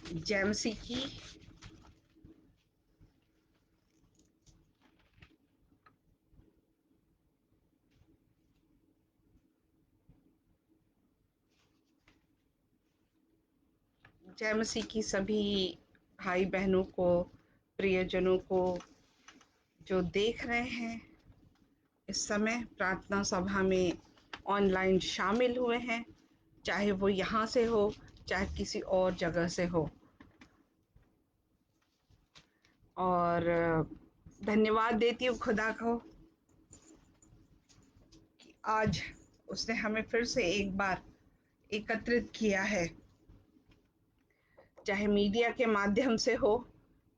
जय मसीह की। जय मसीह की सभी भाई बहनों को, प्रियजनों को जो देख रहे हैं इस समय प्रार्थना सभा में ऑनलाइन शामिल हुए हैं, चाहे वो यहाँ से हो चाहे किसी और जगह से हो। और धन्यवाद देती हूँ खुदा को कि आज उसने हमें फिर से एक बार एकत्रित किया है, चाहे मीडिया के माध्यम से हो,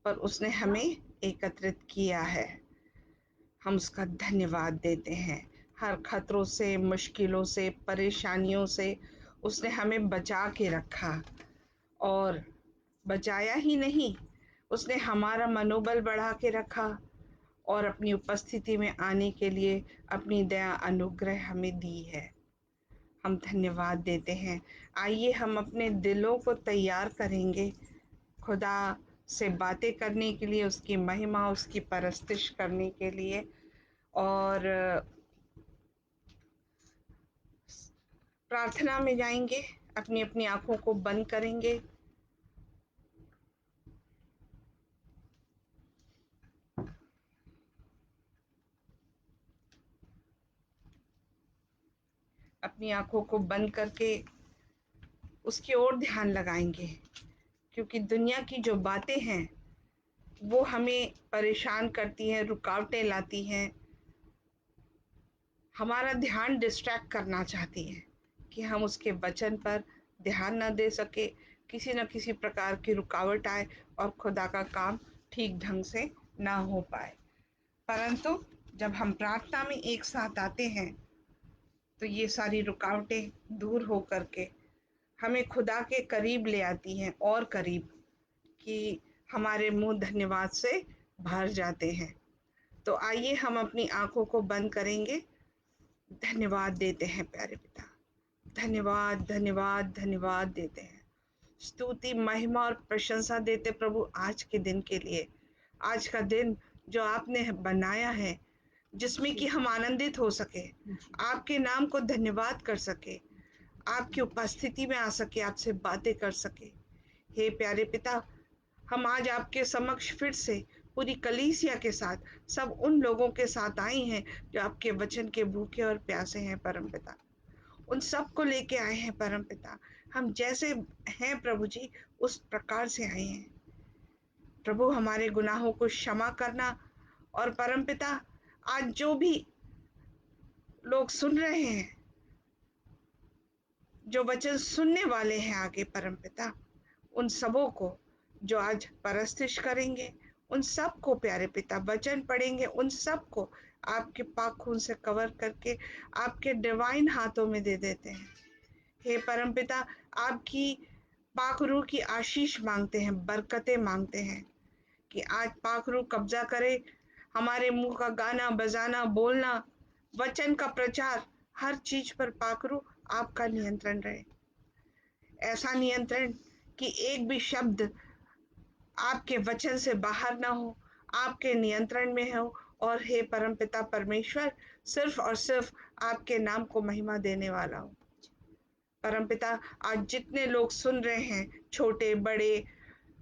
पर उसने हमें एकत्रित किया है। हम उसका धन्यवाद देते हैं। हर खतरों से, मुश्किलों से, परेशानियों से उसने हमें बचा के रखा, और बचाया ही नहीं, उसने हमारा मनोबल बढ़ा के रखा और अपनी उपस्थिति में आने के लिए अपनी दया अनुग्रह हमें दी है। हम धन्यवाद देते हैं। आइए हम अपने दिलों को तैयार करेंगे खुदा से बातें करने के लिए, उसकी महिमा, उसकी परस्तिश करने के लिए। और प्रार्थना में जाएंगे, अपनी अपनी आंखों को बंद करेंगे। अपनी आंखों को बंद करके उसकी ओर ध्यान लगाएंगे, क्योंकि दुनिया की जो बातें हैं वो हमें परेशान करती हैं, रुकावटें लाती हैं, हमारा ध्यान डिस्ट्रैक्ट करना चाहती हैं कि हम उसके वचन पर ध्यान न दे सके, किसी न किसी प्रकार की रुकावट आए और खुदा का काम ठीक ढंग से ना हो पाए। परंतु जब हम प्रार्थना में एक साथ आते हैं तो ये सारी रुकावटें दूर हो करके हमें खुदा के करीब ले आती हैं, और करीब, कि हमारे मुंह धन्यवाद से भर जाते हैं। तो आइए हम अपनी आंखों को बंद करेंगे, धन्यवाद देते हैं प्यारे पिता। धन्यवाद धन्यवाद धन्यवाद देते हैं, स्तुति महिमा और प्रशंसा देते प्रभु आज के दिन के लिए। आज का दिन जो आपने बनाया है, जिसमें कि हम आनंदित हो सके, आपके नाम को धन्यवाद कर सके, आपकी उपस्थिति में आ सके, आपसे बातें कर सके। हे प्यारे पिता, हम आज आपके समक्ष फिर से पूरी कलीसिया के साथ, सब उन लोगों के साथ आए हैं जो आपके वचन के भूखे और प्यासे हैं परम पिता। उन सब को लेके आए हैं परम पिता। हम जैसे हैं प्रभु जी, उस प्रकार से आए हैं प्रभु। हमारे गुनाहों को क्षमा करना, और परम पिता आज जो भी लोग सुन रहे हैं, जो वचन सुनने वाले हैं आगे परम पिता, उन सबों को जो आज परस्तिश करेंगे, उन सब को प्यारे पिता, वचन पढ़ेंगे, उन सब को आपके पाक खून से कवर करके आपके डिवाइन हाथों में दे देते हैं। हे परम पिता, आपकी पाक रूह की आशीष मांगते हैं, बरकतें मांगते हैं कि आज पाक रूह कब्जा करे। हमारे मुंह का गाना बजाना, बोलना, वचन का प्रचार, हर चीज पर पाक रूह आपका नियंत्रण रहे। ऐसा नियंत्रण कि एक भी शब्द आपके वचन से बाहर ना हो, आपके नियंत्रण में हो। और हे परमपिता परमेश्वर, सिर्फ और सिर्फ आपके नाम को महिमा देने वाला हो। परमपिता, आज जितने लोग सुन रहे हैं, छोटे बड़े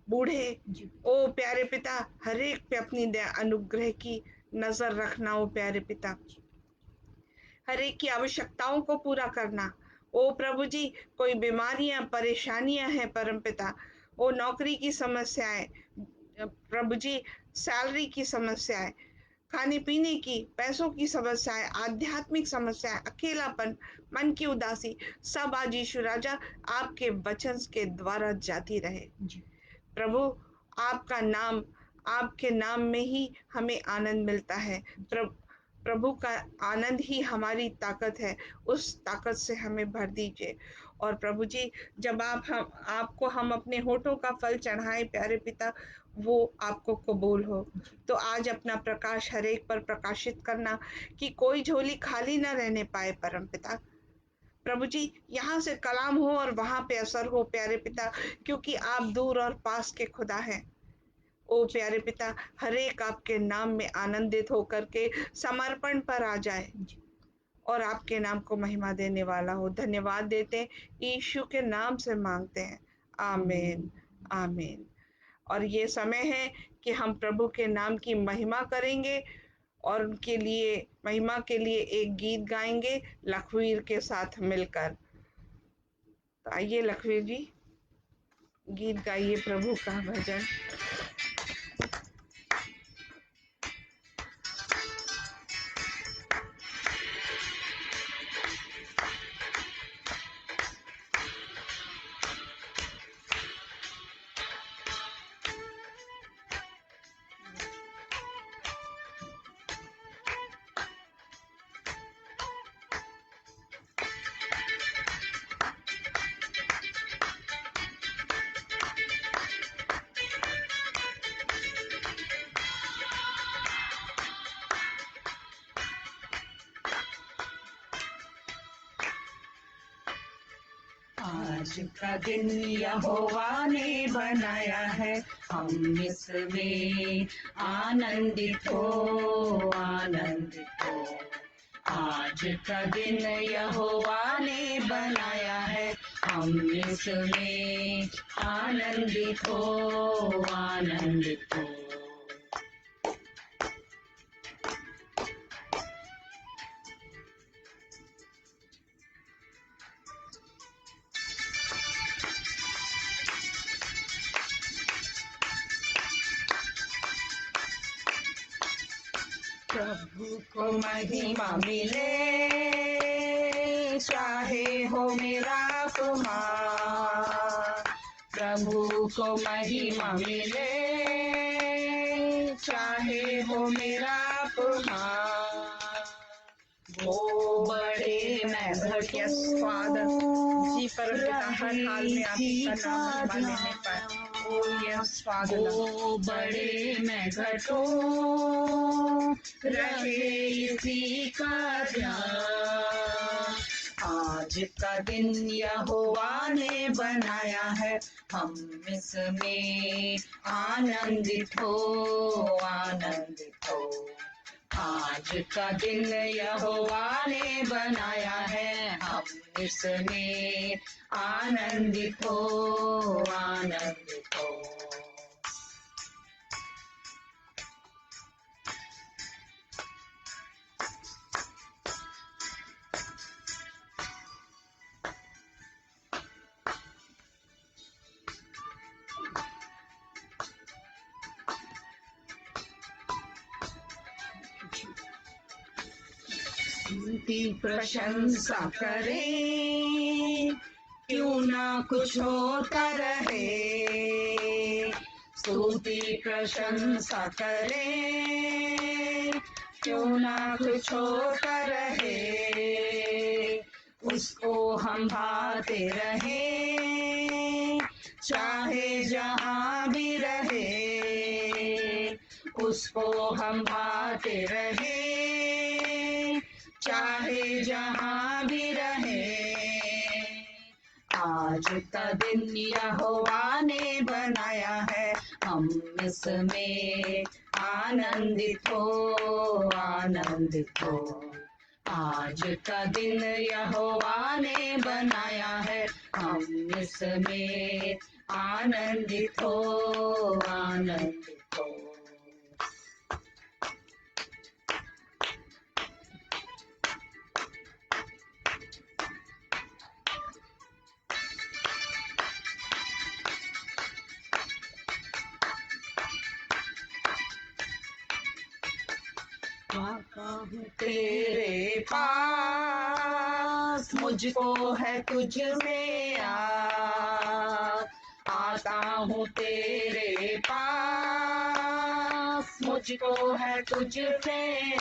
बूढ़े, ओ प्यारे पिता, हर एक पे अपनी दया अनुग्रह की नजर रखना। ओ प्यारे पिता, हर एक की आवश्यकताओं को पूरा करना। ओ प्रभु जी, कोई बीमारियां, परेशानियां हैं परम पिता, ओ नौकरी की समस्याएं प्रभु जी, सैलरी की समस्याएं, खाने पीने की, पैसों की समस्याएं, आध्यात्मिक समस्याएं, अकेलापन, मन की उदासी, सब आज यीशु राजा आपके वचन के द्वारा जाती रहे। प्रभु, आपका नाम, आपके नाम में ही हमें आनंद मिलता है। प्रभु का आनंद ही हमारी ताकत है, उस ताकत से हमें भर दीजिए। और प्रभु जी, जब आपको हम अपने होठों का फल चढ़ाएं प्यारे पिता, वो आपको कबूल हो। तो आज अपना प्रकाश हर एक पर प्रकाशित करना, कि कोई झोली खाली ना रहने पाए परम पिता। प्रभु जी यहाँ से कलाम हो और वहां पे असर हो प्यारे पिता, क्योंकि आप दूर और पास के खुदा हैं। ओ प्यारे पिता, हर एक आपके नाम में आनंदित होकर के समर्पण पर आ जाए और आपके नाम को महिमा देने वाला हो। धन्यवाद देते हैं, यीशु के नाम से मांगते हैं, आमीन आमीन। और ये समय है कि हम प्रभु के नाम की महिमा करेंगे और उनके लिए महिमा के लिए एक गीत गाएंगे लखवीर के साथ मिलकर। तो आइए लखवीर जी, गीत गाइए प्रभु का भजन। आज का दिन यहोवा ने बनाया है, हम इसमें आनंदित हो आनंदित हो। आज का दिन यहोवा ने बनाया है, हम इसमें आनंदित हो आनंदित हो। प्रभु को महिमा मिले, चाहे हो मेरा कुमार। प्रभु को महिमा मिले, चाहे हो मेरा कुमार। वो बड़े मैं घटिया स्वाद जी परमपिता, हर हाल में आपका नाम महिमा लेने पर ओ यह स्वाद वो बड़े मैं घटो रहे इसी का ध्यान। आज का दिन यहोवा ने बनाया है, हम इसमें आनंदित हो आनंदित हो। आज का दिन यहोवा ने बनाया है, हम इसमें आनंदित हो आनंदित हो। उनकी प्रशंसा करें, क्यों ना कुछ होता रहे। स्तुति प्रशंसा करें, क्यों ना कुछ होता रहे। उसको हम भाते रहे, चाहे जहाँ भी रहे। उसको हम भाते रहे, चाहे जहाँ भी रहे। आज का दिन यहोवा ने बनाया है, हम इसमें आनंदित हो आनंदित हो। आज का दिन यहोवा ने बनाया है, हम इसमें आनंदित हो आनंदित हो। तेरे पास मुझको है तुझ में आता हूँ तेरे पास, मुझको है तुझ में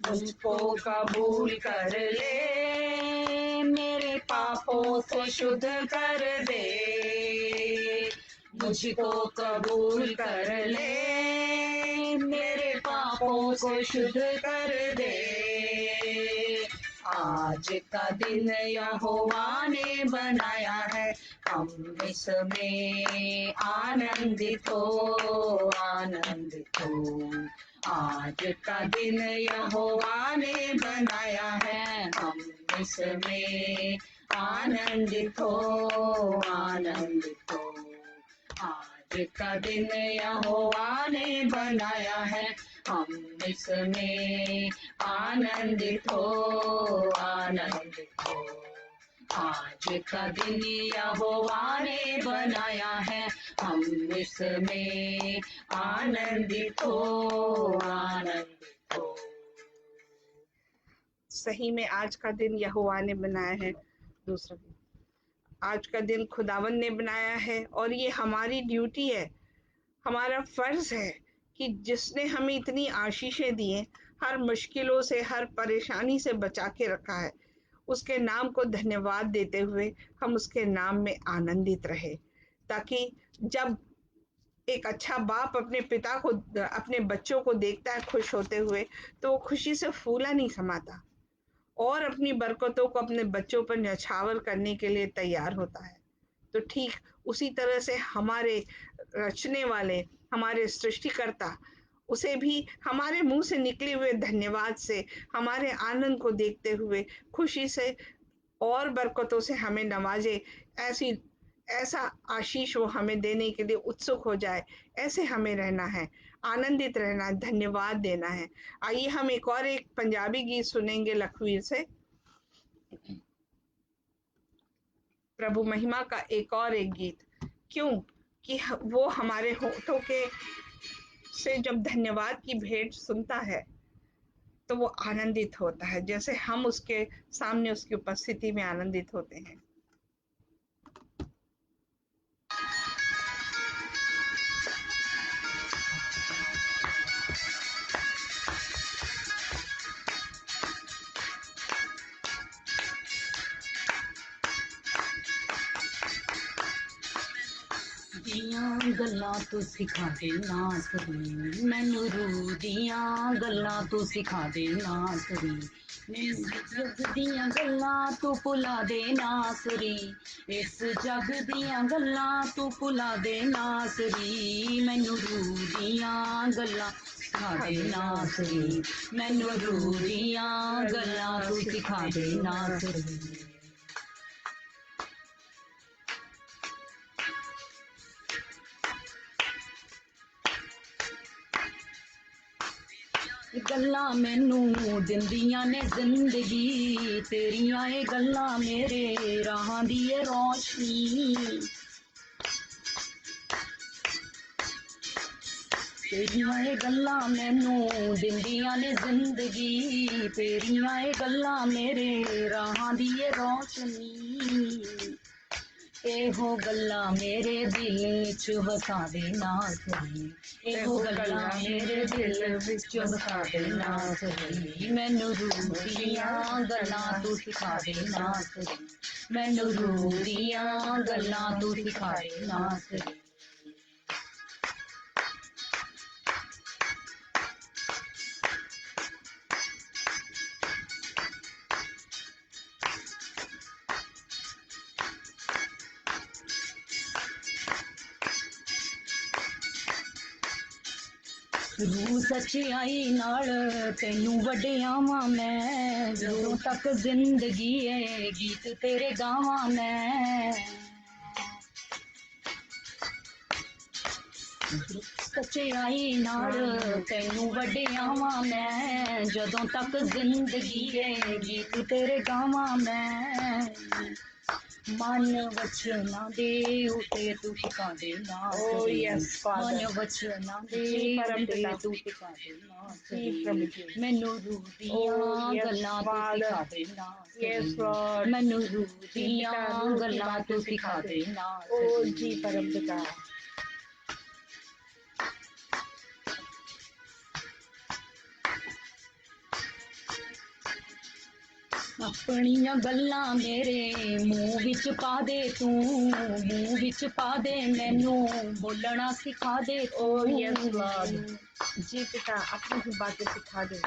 मुझको कबूल कर ले, मेरे पापों से शुद्ध कर दे। मुझको कबूल कर ले, मेरे पापों को शुद्ध कर दे। आज का दिन यहोवा ने बनाया है, हम इसमें आनंदित हो, आनंदित हो। आज का दिन यहोवा ने बनाया है, हम इसमें आनंदित हो, आनंदित हो। आज का दिन यहोवा ने बनाया है, हम इसमें आनंदित हो, आनंदित हो। आज का दिन यहोवा ने बनाया है, हम इसमें आनंदित हो, आनंदित हो। सही में आज का दिन यहोवा ने बनाया है। दूसरा, आज का दिन खुदावन ने बनाया है और ये हमारी ड्यूटी है, हमारा फर्ज है कि जिसने हमें इतनी आशीषें दी हैं, हर मुश्किलों से, हर परेशानी से बचा के रखा है, उसके नाम को धन्यवाद देते हुए हम उसके नाम में आनंदित रहे, ताकि जब एक अच्छा बाप अपने पिता को, अपने बच्चों को देखता है खुश होते हुए, तो वो खुशी से फूला नहीं समाता और अपनी बरकतों को अपने बच्चों पर न्यौछावर करने के लिए तैयार होता है। तो ठीक उसी तरह से हमारे रचने वाले, हमारे सृष्टिकर्ता, उसे भी हमारे मुंह से निकले हुए धन्यवाद से, हमारे आनंद को देखते हुए खुशी से और बरकतों से हमें नवाजे, ऐसी ऐसा आशीष वो हमें देने के लिए उत्सुक हो जाए, ऐसे हमें रहना है, आनंदित रहना है, धन्यवाद देना है। आइए हम एक और एक पंजाबी गीत सुनेंगे लखवीर से, प्रभु महिमा का एक और एक गीत। क्यों कि वो हमारे होठों के से जब धन्यवाद की भेंट सुनता है तो वो आनंदित होता है, जैसे हम उसके सामने उसकी उपस्थिति में आनंदित होते हैं। ਦੀਆਂ ਗੱਲਾਂ ਤੂੰ ਸਿਖਾ ਦੇ ਨਾ ਕਰੀ, ਮੈਨੂੰ ਰੂਹ ਦੀਆਂ ਗੱਲਾਂ ਤੂੰ ਸਿਖਾ ਦੇ ਨਾ ਕਰੀ, ਮੈਨੂੰ ਜਗ ਦੀਆਂ ਗੱਲਾਂ ਤੂੰ ਭੁਲਾ ਦੇ ਨਾ ਕਰੀ, ਇਸ ਜਗ ਦੀਆਂ ਗੱਲਾਂ ਤੂੰ ਭੁਲਾ ਦੇ ਨਾ ਕਰੀ, ਮੈਨੂੰ ਰੂਹ ਦੀਆਂ ਗੱਲਾਂ ਸਿਖਾ ਦੇ ਨਾ ਕਰੀ, ਮੈਨੂੰ ਰੂਹ ਦੀਆਂ ਗੱਲਾਂ ਤੂੰ ਸਿਖਾ ਦੇ ਨਾ ਕਰੀ। ਗੱਲਾਂ ਮੈਨੂੰ ਦਿੰਦੀਆਂ ਨੇ ਜ਼ਿੰਦਗੀ, ਤੇਰੀਆਂ ਇਹ ਗੱਲਾਂ ਮੇਰੇ ਰਾਹਾਂ ਦੀ ਏ ਰੌਸ਼ਨੀ, ਤੇਰੀਆਂ ਇਹ ਗੱਲਾਂ ਮੈਨੂੰ ਦਿੰਦੀਆਂ ਨੇ ਜ਼ਿੰਦਗੀ, ਤੇਰੀਆਂ ਇਹ ਗੱਲਾਂ ਮੇਰੇ ਰਾਹਾਂ ਦੀ ਏ ਰੌਸ਼ਨੀ, ਇਹੋ ਗੱਲਾਂ ਮੇਰੇ ਦਿਲ ਵਿੱਚ ਵਸਾ ਦੇ ਨਾ ਕਰੀ, ਇਹੋ ਗੱਲਾਂ ਮੇਰੇ ਦਿਲ ਵਿੱਚ ਵਸਾ ਦੇ ਨਾ ਕਰੀ, ਮੈਨੂੰ ਰੂਹ ਦੀਆਂ ਗੱਲਾਂ ਤੂੰ ਸਿਖਾ ਦੇ ਨਾ ਕਰੀ, ਮੈਨੂੰ ਰੂਹ ਦੀਆਂ ਗੱਲਾਂ ਤੂੰ ਸਿਖਾ ਦੇ ਨਾ ਕਰੀ। रूह सच्चाई नाल तेनू वड्डियावां मैं, ਜਦੋਂ तक जिंदगी है गीत तेरे गावां मैं, सच्चाई नाल तेनू वड्डियावां मैं, ਜਦੋਂ तक जिंदगी है गीत तेरे गावां मैं, मन वचना दे उते तू सिखा दे ना करी, मन वचना दे उते तू सिखा दे ना करी, मैनू रूह दियां गल्लां तू सिखा दे ना करी, मैनू रूह दियां गल्लां तू सिखा दे ना करी। परम पिता अपनियां गल्लां मेरे मूँह विच पा दे तू, मूँह विच पा दे मैनू बोलना सिखा दे तू। ओ यस लॉर्ड, जी पिता अपनी ही बातें सिखा दे।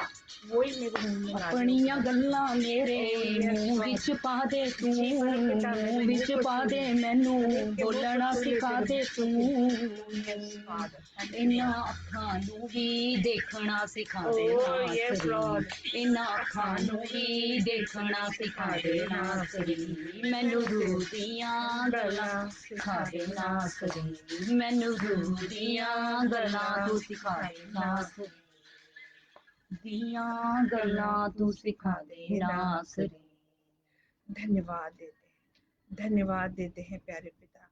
वही मेरे मुंह में ला दे अपनियां खुदा। गल्लां मेरे Oh, yes, मुंह Lord. विच पा दे तू, जी परमपिता, मुंह मेरे मुंह विच को पा छू दे ले, मैनू लेके मुंह को बोलना छू ले सिखा तेरे दे बच्चों तू। के। Oh, yes, Father. Thank you, इन्हां Lord. अखां नूं भी देखना सिखा दे Oh, yes, नासरी, Lord. इन्हां अखां नूं भी देखना सिखा दे नासरी, मैनू रूह दियां गल्लां सिखा दे नासरी, मैनू रूह दियां गल्लां तू सिखा दे नासरी, दियां गल्लां तू सिखा दे नासरी। धन्यवाद देते हैं, धन्यवाद देते हैं प्यारे पिता।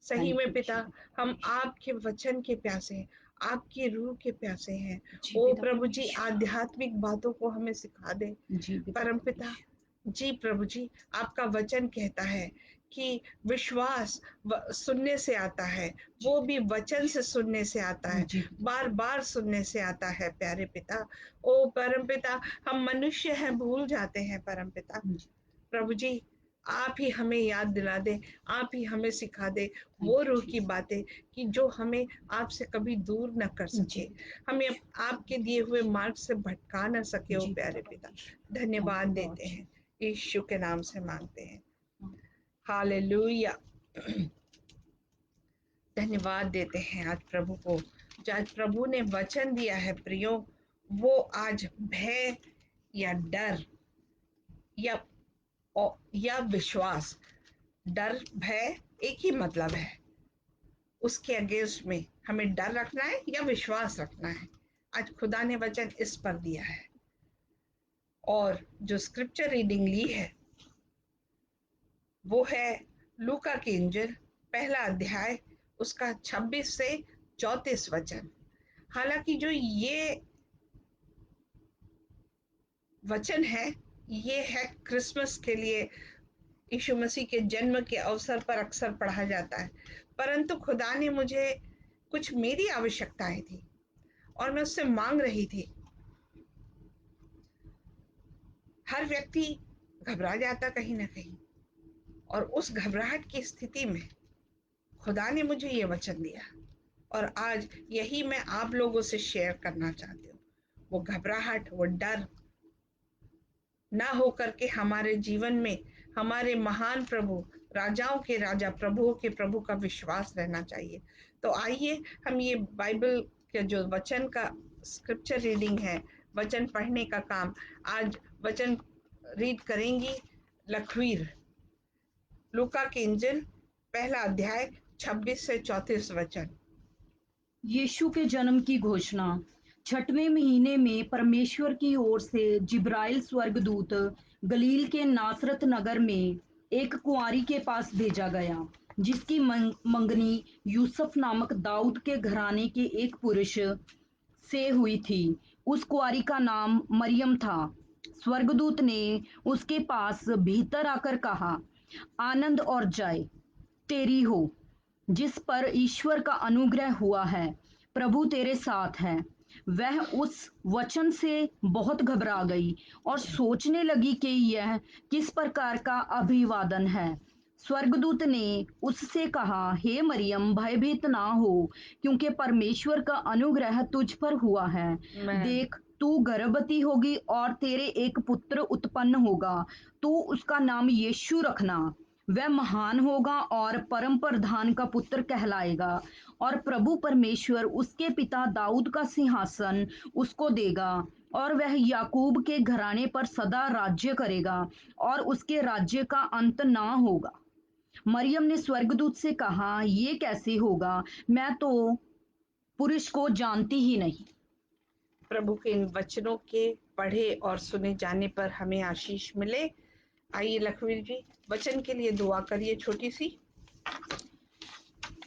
सही में पिता, हम आपके वचन के प्यासे हैं, आपकी रूह के प्यासे हैं। ओ प्रभु जी, आध्यात्मिक बातों को हमें सिखा दे परम पिता। जी प्रभु जी, आपका वचन कहता है कि विश्वास सुनने से आता है, वो भी वचन से सुनने से आता है, बार बार सुनने से आता है प्यारे पिता। ओ परम पिता, हम मनुष्य हैं, भूल जाते हैं परम पिता। प्रभु जी, आप ही हमें याद दिला दे, आप ही हमें सिखा दे वो रूह की बातें कि जो हमें आपसे कभी दूर न कर सके, हमें आपके दिए हुए मार्ग से भटका न सके। ओ प्यारे पिता, धन्यवाद देते हैं, यीशु के नाम से मांगते हैं, हालेलुया। धन्यवाद देते हैं आज प्रभु को, जो आज प्रभु ने वचन दिया है प्रियो, वो आज भय या डर या विश्वास, डर भय एक ही मतलब है, उसके अगेंस्ट में हमें डर रखना है या विश्वास रखना है। आज खुदा ने वचन इस पर दिया है। और जो स्क्रिप्चर रीडिंग ली है वो है लूका की इंजिल पहला अध्याय, उसका 26 से 34 वचन। हालांकि जो ये वचन है, ये है क्रिसमस के लिए, यीशु मसीह के जन्म के अवसर पर अक्सर पढ़ा जाता है, परंतु खुदा ने मुझे कुछ मेरी आवश्यकताएं थी और मैं उससे मांग रही थी। हर व्यक्ति घबरा जाता कहीं ना कहीं, और उस घबराहट की स्थिति में खुदा ने मुझे ये वचन दिया, और आज यही मैं आप लोगों से शेयर करना चाहती हूँ। वो घबराहट, वो डर ना हो करके हमारे जीवन में हमारे महान प्रभु, राजाओं के राजा, प्रभुओं के प्रभु का विश्वास रहना चाहिए। तो आइए हम ये बाइबल के जो वचन का स्क्रिप्चर रीडिंग है, वचन पढ़ने का काम, आज वचन रीड करेंगी लखवीर, लूका की इंजिल पहला अध्याय 26 से 34 वचन। यीशु के जन्म की घोषणा। छठवें महीने में परमेश्वर की ओर से जिब्राइल स्वर्गदूत गलील के नासरत नगर में एक कुंवारी के पास भेजा गया, जिसकी मंगनी यूसुफ नामक दाऊद के घराने के एक पुरुष से हुई थी। उस कुंवारी का नाम मरियम था। स्वर्गदूत ने उसके पास भीतर आकर कहा, आनंद और जय तेरी हो, जिस पर ईश्वर का अनुग्रह हुआ है, प्रभु तेरे साथ है। वह उस वचन से बहुत घबरा गई और सोचने लगी कि यह किस प्रकार का अभिवादन है। स्वर्गदूत ने उससे कहा, हे मरियम, भयभीत ना हो, क्योंकि परमेश्वर का अनुग्रह तुझ पर हुआ है। देख, तू गर्भवती होगी और तेरे एक पुत्र उत्पन्न होगा, तू उसका नाम यीशु रखना। वह महान होगा और परम प्रधान का पुत्र कहलाएगा, और प्रभु परमेश्वर उसके पिता दाऊद का सिंहासन उसको देगा, और वह याकूब के घराने पर सदा राज्य करेगा, और उसके राज्य का अंत ना होगा। मरियम ने स्वर्गदूत से कहा, ये कैसे होगा, मैं तो पुरुष को जानती ही नहीं। प्रभु के इन वचनों के पढ़े और सुने जाने पर हमें आशीष मिले। आइए लखवीर जी, वचन के लिए दुआ करिए छोटी सी।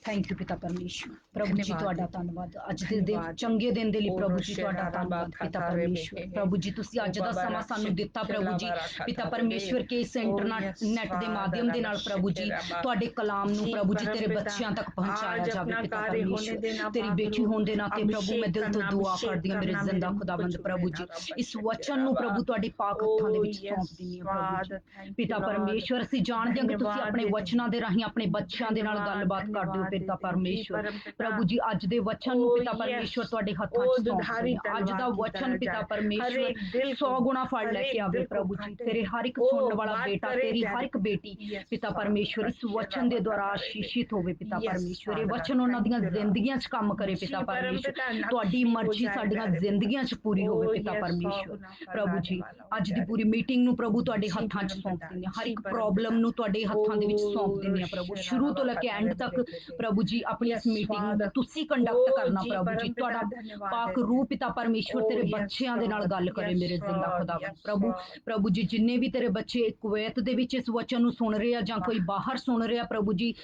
थैंक यू पिता परमेश्वर। प्रभु जी ਤੁਹਾਡਾ ਧੰਨਵਾਦ ਅੱਜ ਦੇ ਧੰਨਵਾਦ। ਚੰਗੇ ਦਿਨ ਦੇ ਲਈ। ਉਹ ਪ੍ਰਭੂ ਜੀ ਰੋਸ਼ੇ ਤੁਹਾਡਾ ਰਾਰਾ ਧੰਨਵਾਦ ਬਾਖਾ ਪਿਤਾ ਤਾਰੇ परमेश्वर। ਬੇਹੇ। प्रभु जी ਤੁਸੀਂ ਉਹ ਅੱਜ ਦਾ ਬਾਬਾ ਸਮਾਂ ਰਾਖੇ ਸਾਨੂੰ ਦਿੱਤਾ ਪ੍ਰਭु ਜੀ। ਖੇਲਾ ਬਾਰਾ ਪਿਤਾ ਖਾਤਾ परमेश्वर ਰੇ। के इस Oh, इंटरनेट yes, नेट ਦੇ Father, ਮਾਧਿਅਮ ਦੇ ਨਾਲ ਪ੍ਰਭु ਜੀ ਰੱਬਾ। ਤੁਹਾਡੇ ਕਲਾਮ ਨੂੰ जी ਪ੍ਰਭु ਜੀ ਤੇਰੇ परमपिता, ਬੱਚਿਆਂ ਤੱਕ ਪਹੁੰਚਾਇਆ आज ਜਾਵੇ अपना पिता कार्य होने परमेश्वर। देना तेरी पाक बेटी रू, होਣ ਦੇ ਨਾਤੇ ਪ੍ਰਭु ਮੈਂ ਦਿਲ ਤੋਂ ਦੁਆ ਕਰਦੀ ਹਾਂ ਮੇਰੇ ਜ਼ਿੰਦਾ ਖੁਦਾਵੰਦ ਪ੍ਰਭु जी, इस वचन ਨੂੰ ਪ੍ਰਭु ਤੁਹਾਡੀ ਪਾਕ ਹੱਥਾਂ ਦੇ ਵਿੱਚ ਸੌਂਪ ਦਿੰਦੀ ਹਾਂ ਪ੍ਰਭु जी। पिता परमेश्वर ਅਸੀਂ ਜਾਣਦੇ ਹਾਂ ਕਿ ਤੁਸੀਂ ਆਪਣੇ ਵਚਨਾਂ ਦੇ ਰਾਹੀਂ ਆਪਣੇ ਬੱਚਿਆਂ ਦੇ ਨਾਲ ਗੱਲਬਾਤ ਕਰਦੇ ਹੋ पिता देते हैं। जी परमेश्वर। परम पिता, प्रभु जी अज दे वचन नु ओ पिता यस, परमेश्वर तुहाडे हत्थां ओ च सौंपदे दुधारी ने। अज तलवार दा की वचन तरह पिता जाए, हर परमेश्वर एक दिल 100 को, गुणा फल हर लेके एक आवे दिल को प्रभु जी। काटे। तेरे हर एक ओ सुनने वाला बात बेटा, करे तेरी प्यारे हर एक पिता। बेटी यस पिता फादर, परमेश्वर इस अच्छे वचन दे रावता द्वारा करे बे। आशीषित होवे पिता यस परमेश्वर। ये फादर, वचन उन्हां थैंक दियां यू लॉर्ड। जिंदगियां च काम करे पिता जी परम परमेश्वर। पिता, तुहाडी नक्शी हो मर्जी जाए साडियां प्यारे पिता। जिंदगियां च पूरी होवे ओ पिता यस, 100 परमेश्वर। गुना फल प्रभु आने जी वाला हो अज दी प्यारे पूरी पिता। मीटिंग नु प्रभु तुहाडे जी हत्थां च परम सौंप पिता, दिंदे हां। हर जी एक परम प्रॉब्लम पिता। नु तुहाडे ओ हत्थां दे विच सौंप दिंदे हां प्रभु, शुरू तो लेके एंड तक। प्रभु जी अपनी इस यस मीटिंग नु फादर, तुसी ओ कंडक्ट करना जी प्रभु जी। परम पिता, तुहाडा धन्यवाद पाक देते रूह हैं। पिता परमेश्वर ओ तेरे यस बच्चेयां दे नाल गॉड, गल करे यस मेरे जिंदा गॉड, खुदावन। यस प्रभु गॉड। प्रभु जी जिन्ने भी तेरे बच्चे कुवैत दे विच इस वचन नु सुन रहे हैं, जां कोई वाह, बाहर सुन रहे हैं प्रभु जी,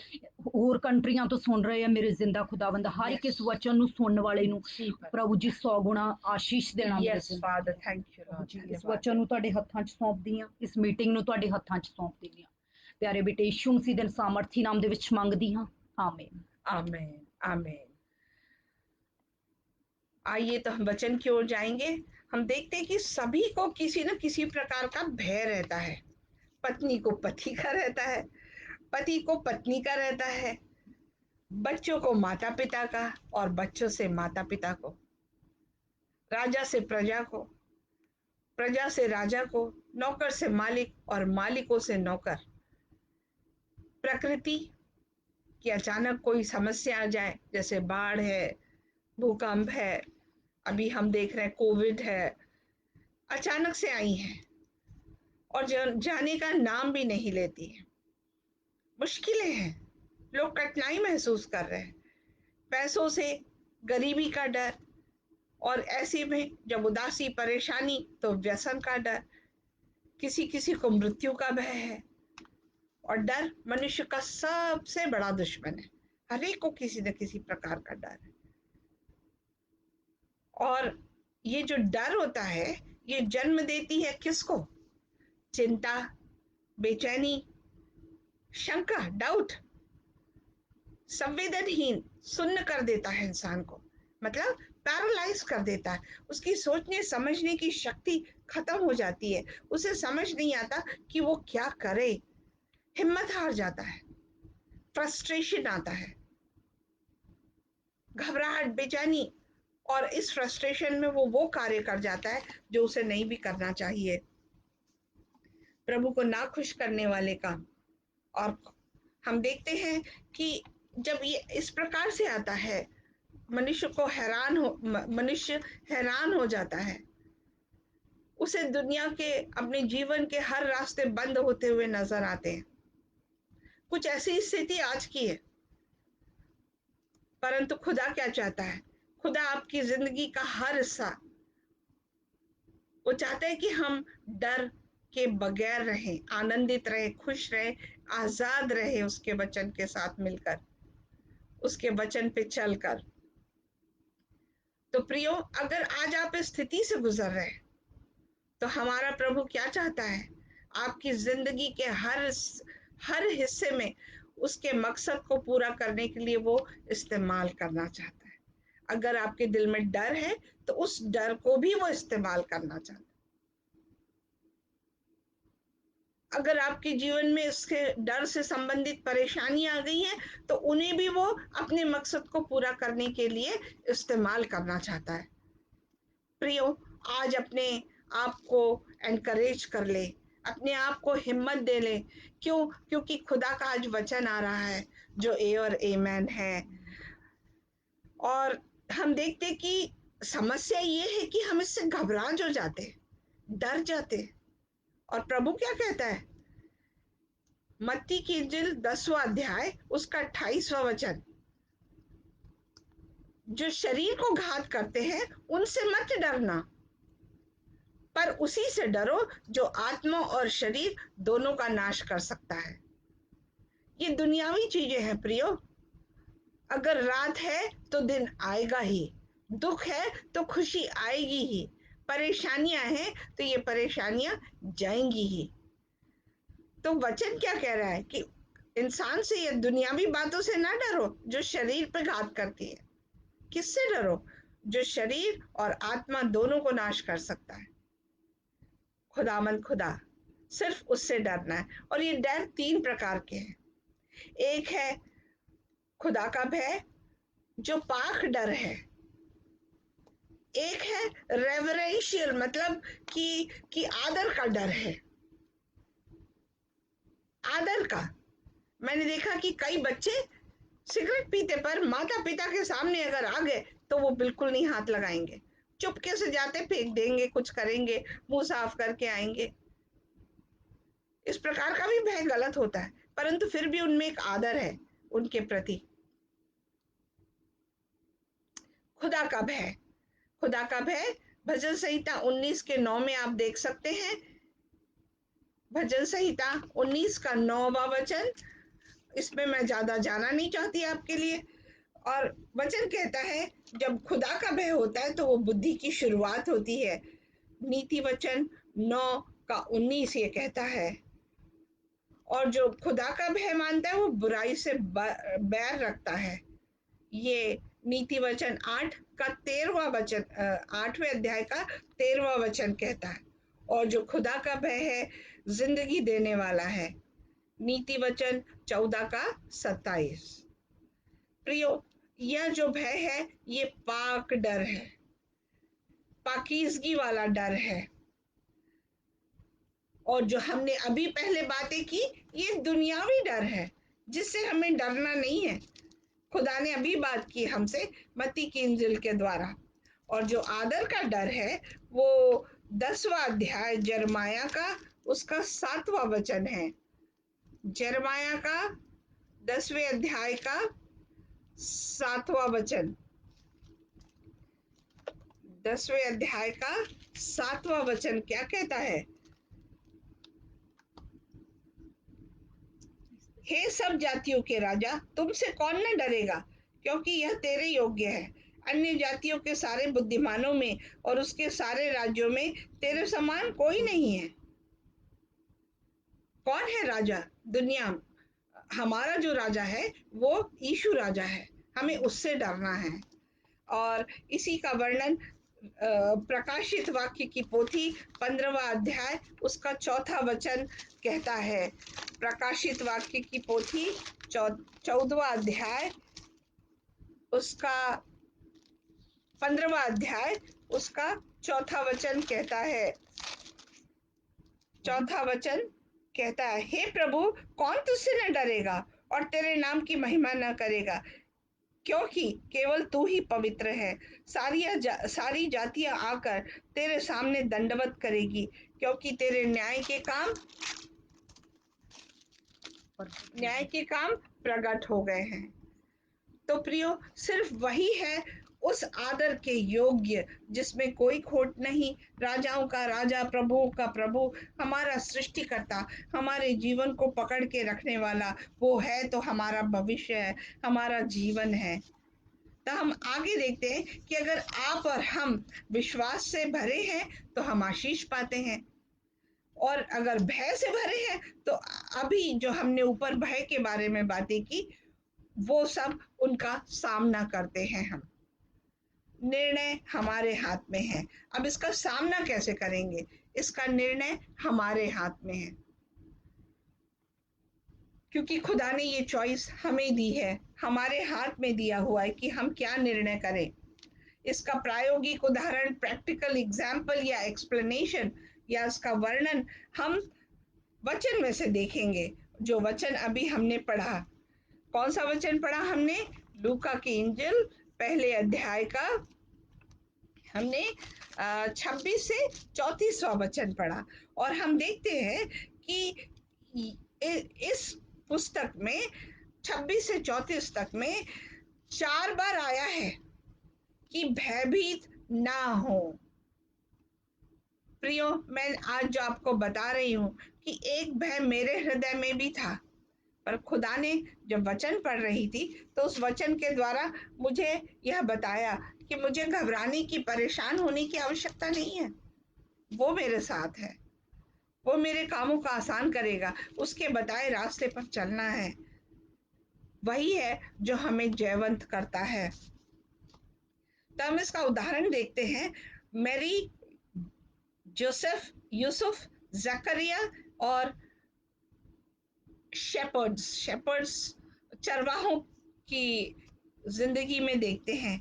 होर कंट्रियां तो सुन रहे हैं मेरे जिंदा खुदावंद, हर एक यस इस वचन नु सुनने वाले नु जी परम प्रभु जी 100 गुणा आशीष देना मेरे यस जिंदगी फादर, दे। थैंक यू प्रभु लॉर्ड, जी इस धन्यवाद वचन नु देते हैं। तुहाडे हत्थां च सौंपदी हां, इस मीटिंग नु तुहाडे हत्थां च सौंपदी हां। प्यारे बेटे यीशु मसीह दे सामर्थी नाम दे विच मंगदी हां, आमीन। आमीन आमीन। आइए तो हम वचन की ओर जाएंगे। हम देखते हैं कि सभी को किसी न किसी प्रकार का भय रहता है। पत्नी को पति का रहता है, पति को पत्नी का रहता है, बच्चों को माता पिता का, और बच्चों से माता पिता को, राजा से प्रजा को, प्रजा से राजा को, नौकर से मालिक, और मालिकों से नौकर। प्रकृति की अचानक कोई समस्या आ जाए, जैसे बाढ़ है, भूकंप है, अभी हम देख रहे हैं कोविड है, अचानक से आई है और जाने का नाम भी नहीं लेती है। मुश्किलें हैं, लोग कठिनाई महसूस कर रहे हैं, पैसों से, गरीबी का डर, और ऐसे में जब उदासी परेशानी तो व्यसन का डर, किसी किसी को मृत्यु का भय है। और डर मनुष्य का सबसे बड़ा दुश्मन है, हर एक को किसी न किसी प्रकार का डर है। और ये जो डर होता है, ये जन्म देती है किसको? चिंता, बेचैनी, शंका, डाउट, संवेदनहीन, सुन्न कर देता है इंसान को, मतलब पैरालाइज कर देता है। उसकी सोचने समझने की शक्ति खत्म हो जाती है, उसे समझ नहीं आता कि वो क्या करे, हिम्मत हार जाता है, फ्रस्ट्रेशन आता है, घबराहट, बेचैनी, और इस फ्रस्ट्रेशन में वो कार्य कर जाता है जो उसे नहीं भी करना चाहिए, प्रभु को नाखुश करने वाले काम। और हम देखते हैं कि जब ये इस प्रकार से आता है, मनुष्य हैरान हो जाता है, उसे दुनिया के, अपने जीवन के हर रास्ते बंद होते हुए नजर आते हैं। कुछ ऐसी स्थिति आज की है, परंतु खुदा क्या चाहता है? खुदा आपकी जिंदगी का हर हिस्सा, वो चाहता है कि हम डर के बगैर रहें, आनंदित रहें, खुश रहें, आजाद रहें, उसके वचन के साथ मिलकर, उसके वचन पे चलकर। तो प्रियो, अगर आज आप इस स्थिति से गुजर रहे हैं, तो हमारा प्रभु क्या चाहता है? आपकी जिंदगी के हर हिस्से में उसके मकसद को पूरा करने के लिए वो इस्तेमाल करना चाहता है। अगर आपके दिल में डर है, तो उस डर को भी वो इस्तेमाल करना चाहता है। अगर आपके जीवन में इसके डर से संबंधित परेशानियां आ गई हैं, तो उन्हें भी वो अपने मकसद को पूरा करने के लिए इस्तेमाल करना चाहता है। प्रियो, आज अपने आप को एनकरेज कर ले, अपने आप को हिम्मत दे ले। क्यों? क्योंकि खुदा का आज वचन आ रहा है जो ए और एमेन है। और हम देखते कि समस्या ये है कि हम इससे घबरा जो जाते, डर जाते। और प्रभु क्या कहता है? मत्ती की इंजील 10वां अध्याय उसका 28वां वचन, जो शरीर को घात करते हैं उनसे मत डरना, पर उसी से डरो जो आत्मा और शरीर दोनों का नाश कर सकता है। ये दुनियावी चीजें हैं प्रियो। अगर रात है तो दिन आएगा ही, दुख है तो खुशी आएगी ही, परेशानियां हैं तो ये परेशानियां जाएंगी ही। तो वचन क्या कह रहा है कि इंसान से या दुनियावी बातों से ना डरो जो शरीर पे घात करती है। किससे डरो? जो शरीर और आत्मा दोनों को नाश कर सकता है, खुदामंद खुदा। सिर्फ उससे डरना है। और ये डर 3 प्रकार के हैं। एक है खुदा का भय जो पाक डर है, एक है रेवरेंशियल मतलब कि आदर का डर है, आदर का। मैंने देखा कि कई बच्चे सिगरेट पीते पर माता पिता के सामने अगर आ गए तो वो बिल्कुल नहीं हाथ लगाएंगे, चुपके से जाते फेंक देंगे, कुछ करेंगे, मुंह साफ करके आएंगे। इस प्रकार का भी भय गलत होता है, परंतु फिर भी उनमें एक आदर है उनके प्रति। खुदा का भय, खुदा का भय भजन संहिता 19 के 9 में आप देख सकते हैं। भजन संहिता 19 का 9वां वचन, इसमें मैं ज्यादा जाना नहीं चाहती आपके लिए। और वचन कहता है जब खुदा का भय होता है तो वो बुद्धि की शुरुआत होती है। नीति वचन 9 का 19 ये कहता है, और जो खुदा का भय मानता है वो बुराई से बैर रखता है। ये नीति वचन 8 का 13वां वचन, 8वें अध्याय का 13वां वचन कहता है। और जो खुदा का भय है जिंदगी देने वाला है। नीति वचन 14 का 27। प्रियो, यह जो भय है ये पाक डर है, पाकीज़गी वाला डर है। और जो हमने अभी पहले बातें की ये दुनियावी डर है जिससे हमें डरना नहीं है। खुदा ने अभी बात की हमसे मत्ती की इंजिल के द्वारा। और जो आदर का डर है वो 10वां अध्याय जरमाया का उसका 7वां वचन है। जरमाया का 10वें अध्याय का 7वां वचन, 10वें अध्याय का 7वां वचन क्या कहता है? हे सब जातियों के राजा, तुमसे कौन न डरेगा, क्योंकि यह तेरे योग्य है। अन्य जातियों के सारे बुद्धिमानों में और उसके सारे राज्यों में तेरे समान कोई नहीं है। कौन है राजा दुनिया? हमारा जो राजा है वो यीशु राजा है, हमें उससे डरना है। और इसी का वर्णन प्रकाशित वाक्य की पोथी 15वां अध्याय उसका 4था वचन कहता है। प्रकाशित वाक्य की पोथी 14वां अध्याय उसका 15वां अध्याय उसका 4था वचन कहता है। 4था वचन कहता है, हे प्रभु, कौन तुझसे न डरेगा और तेरे नाम की महिमा न करेगा, क्योंकि केवल तू ही पवित्र है। सारी जातियां आकर तेरे सामने दंडवत करेगी, क्योंकि तेरे न्याय के काम प्रकट हो गए हैं। तो प्रियो, सिर्फ वही है उस आदर के योग्य जिसमें कोई खोट नहीं। राजाओं का राजा, प्रभुओं का प्रभु, हमारा सृष्टिकर्ता, हमारे जीवन को पकड़ के रखने वाला वो है, तो हमारा भविष्य है, हमारा जीवन है। तो हम आगे देखते हैं कि अगर आप और हम विश्वास से भरे हैं तो हम आशीष पाते हैं, और अगर भय से भरे हैं तो अभी जो हमने ऊपर भय के बारे में बातें की वो सब उनका सामना करते हैं हम। निर्णय हमारे हाथ में है। अब इसका सामना कैसे करेंगे, इसका निर्णय हमारे हाथ में है, क्योंकि खुदा ने ये चॉइस हमें दी है, हमारे हाथ में दिया हुआ है कि हम क्या निर्णय करें। इसका प्रायोगिक उदाहरण, प्रैक्टिकल एग्जाम्पल या एक्सप्लेनेशन या इसका वर्णन हम वचन में से देखेंगे। जो वचन अभी हमने पढ़ा, कौन सा वचन पढ़ा हमने? लूका की इंजिल पहले अध्याय का हमने 26 से 34वां वचन पढ़ा। और हम देखते हैं कि इस पुस्तक में 26 से 34 तक में 4 बार आया है कि भयभीत ना हो। प्रियो, मैं आज जो आपको बता रही हूँ कि एक भय मेरे हृदय में भी था, पर खुदा ने जब वचन पढ़ रही थी तो उस वचन के द्वारा मुझे यह बताया कि मुझे घबराने की, परेशान होने की आवश्यकता नहीं है। वो मेरे साथ है, वो मेरे कामों को आसान करेगा, उसके बताए रास्ते पर चलना है। वही है जो हमें जयवंत करता है। तो हम इसका उदाहरण देखते हैं। मैरी, जोसेफ, यूसुफ, जकरिया और शेपर्ड्स चरवाहों की जिंदगी में देखते हैं,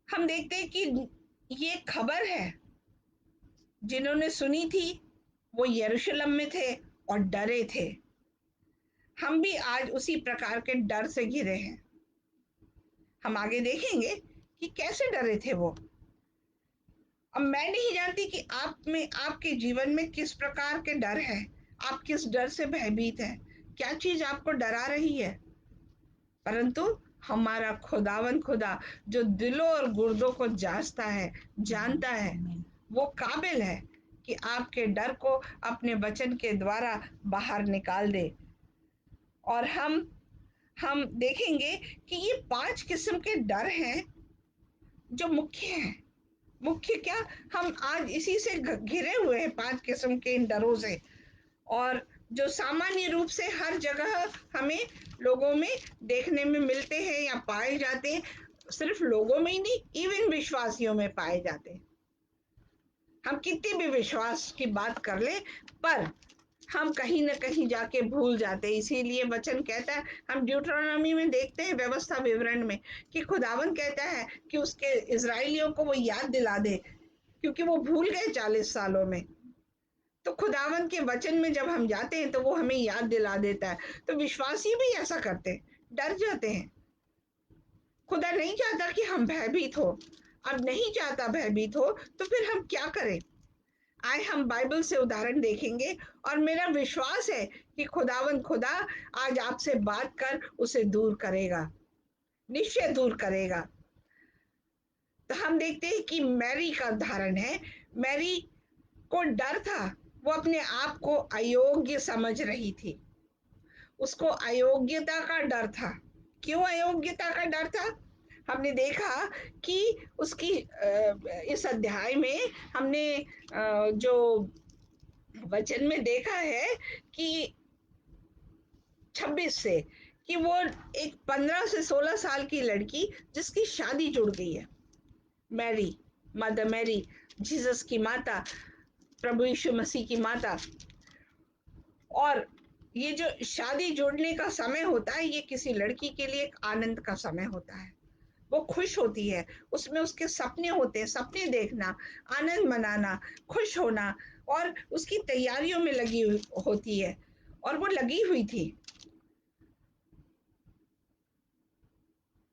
हम देखते हैं कि ये खबर है, जिन्होंने सुनी थी वो यरूशलेम में थे और डरे थे। हम भी आज उसी प्रकार के डर से घिरे हैं। हम आगे देखेंगे कि कैसे डरे थे वो। अब मैं नहीं जानती कि आप में, आपके जीवन में किस प्रकार के डर है, आप किस डर से भयभीत है, क्या चीज आपको डरा रही है। परंतु हमारा खुदावन खुदा जो दिलों और गुर्दों को जांचता है, जानता है, वो काबिल है कि आपके डर को अपने वचन के द्वारा बाहर निकाल दे। और हम देखेंगे कि ये 5 किस्म के डर हैं जो मुख्य हैं। मुख्य क्या, हम आज इसी से घिरे हुए हैं, 5 किस्म के इन डरों से, और जो सामान्य रूप से हर जगह हमें लोगों में देखने में मिलते हैं या पाए जाते हैं। सिर्फ लोगों में ही नहीं, इवन विश्वासियों में पाए जाते हैं। हम कितनी भी विश्वास की बात कर ले, पर हम कहीं ना कहीं जाके भूल जाते हैं। इसीलिए वचन कहता है, हम ड्यूटरोनॉमी में देखते हैं, व्यवस्था विवरण में, कि खुदावन कहता है कि उसके इजराइलियों को वो याद दिला दे, क्योंकि वो भूल गए 40 सालों में। तो खुदावन के वचन में जब हम जाते हैं तो वो हमें याद दिला देता है। तो विश्वासी भी ऐसा करते हैं, डर जाते हैं। खुदा नहीं चाहता कि हम भयभीत हो। अब नहीं चाहता भयभीत हो तो फिर हम क्या करें। आए हम बाइबल से उदाहरण देखेंगे, और मेरा विश्वास है कि खुदावन खुदा आज आपसे बात कर उसे दूर करेगा, निश्चय दूर करेगा। तो हम देखते हैं कि मैरी का उदाहरण है। मैरी को डर था, वो अपने आप को अयोग्य समझ रही थी, उसको अयोग्यता का डर था। क्यों अयोग्यता का डर था, हमने देखा कि उसकी इस अध्याय में हमने जो वचन में देखा है कि 26 से, कि वो एक 15 से 16 साल की लड़की जिसकी शादी जुड़ गई है, मैरी, मदर मैरी, जीसस की माता, प्रभु यीशु मसीह की माता। और ये जो शादी जोड़ने का समय होता है, ये किसी लड़की के लिए एक आनंद का समय होता है। वो खुश होती है, उसमें उसके सपने होते हैं, सपने देखना, आनंद मनाना, खुश होना, और उसकी तैयारियों में लगी हुई होती है, और वो लगी हुई थी।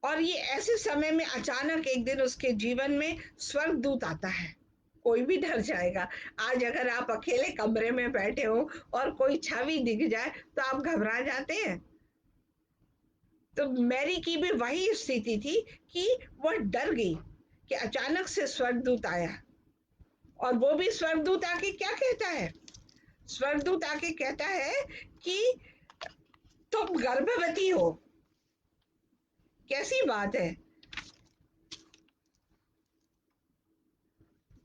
और ये ऐसे समय में अचानक एक दिन उसके जीवन में स्वर्गदूत आता है। कोई भी डर जाएगा। आज अगर आप अकेले कमरे में बैठे हो और कोई छवि दिख जाए तो आप घबरा जाते हैं। तो मैरी की भी वही स्थिति थी कि वह डर गई कि अचानक से स्वर्गदूत आया। और वो भी स्वर्गदूत आके क्या कहता है, स्वर्गदूत आके कहता है कि तुम गर्भवती हो। कैसी बात है।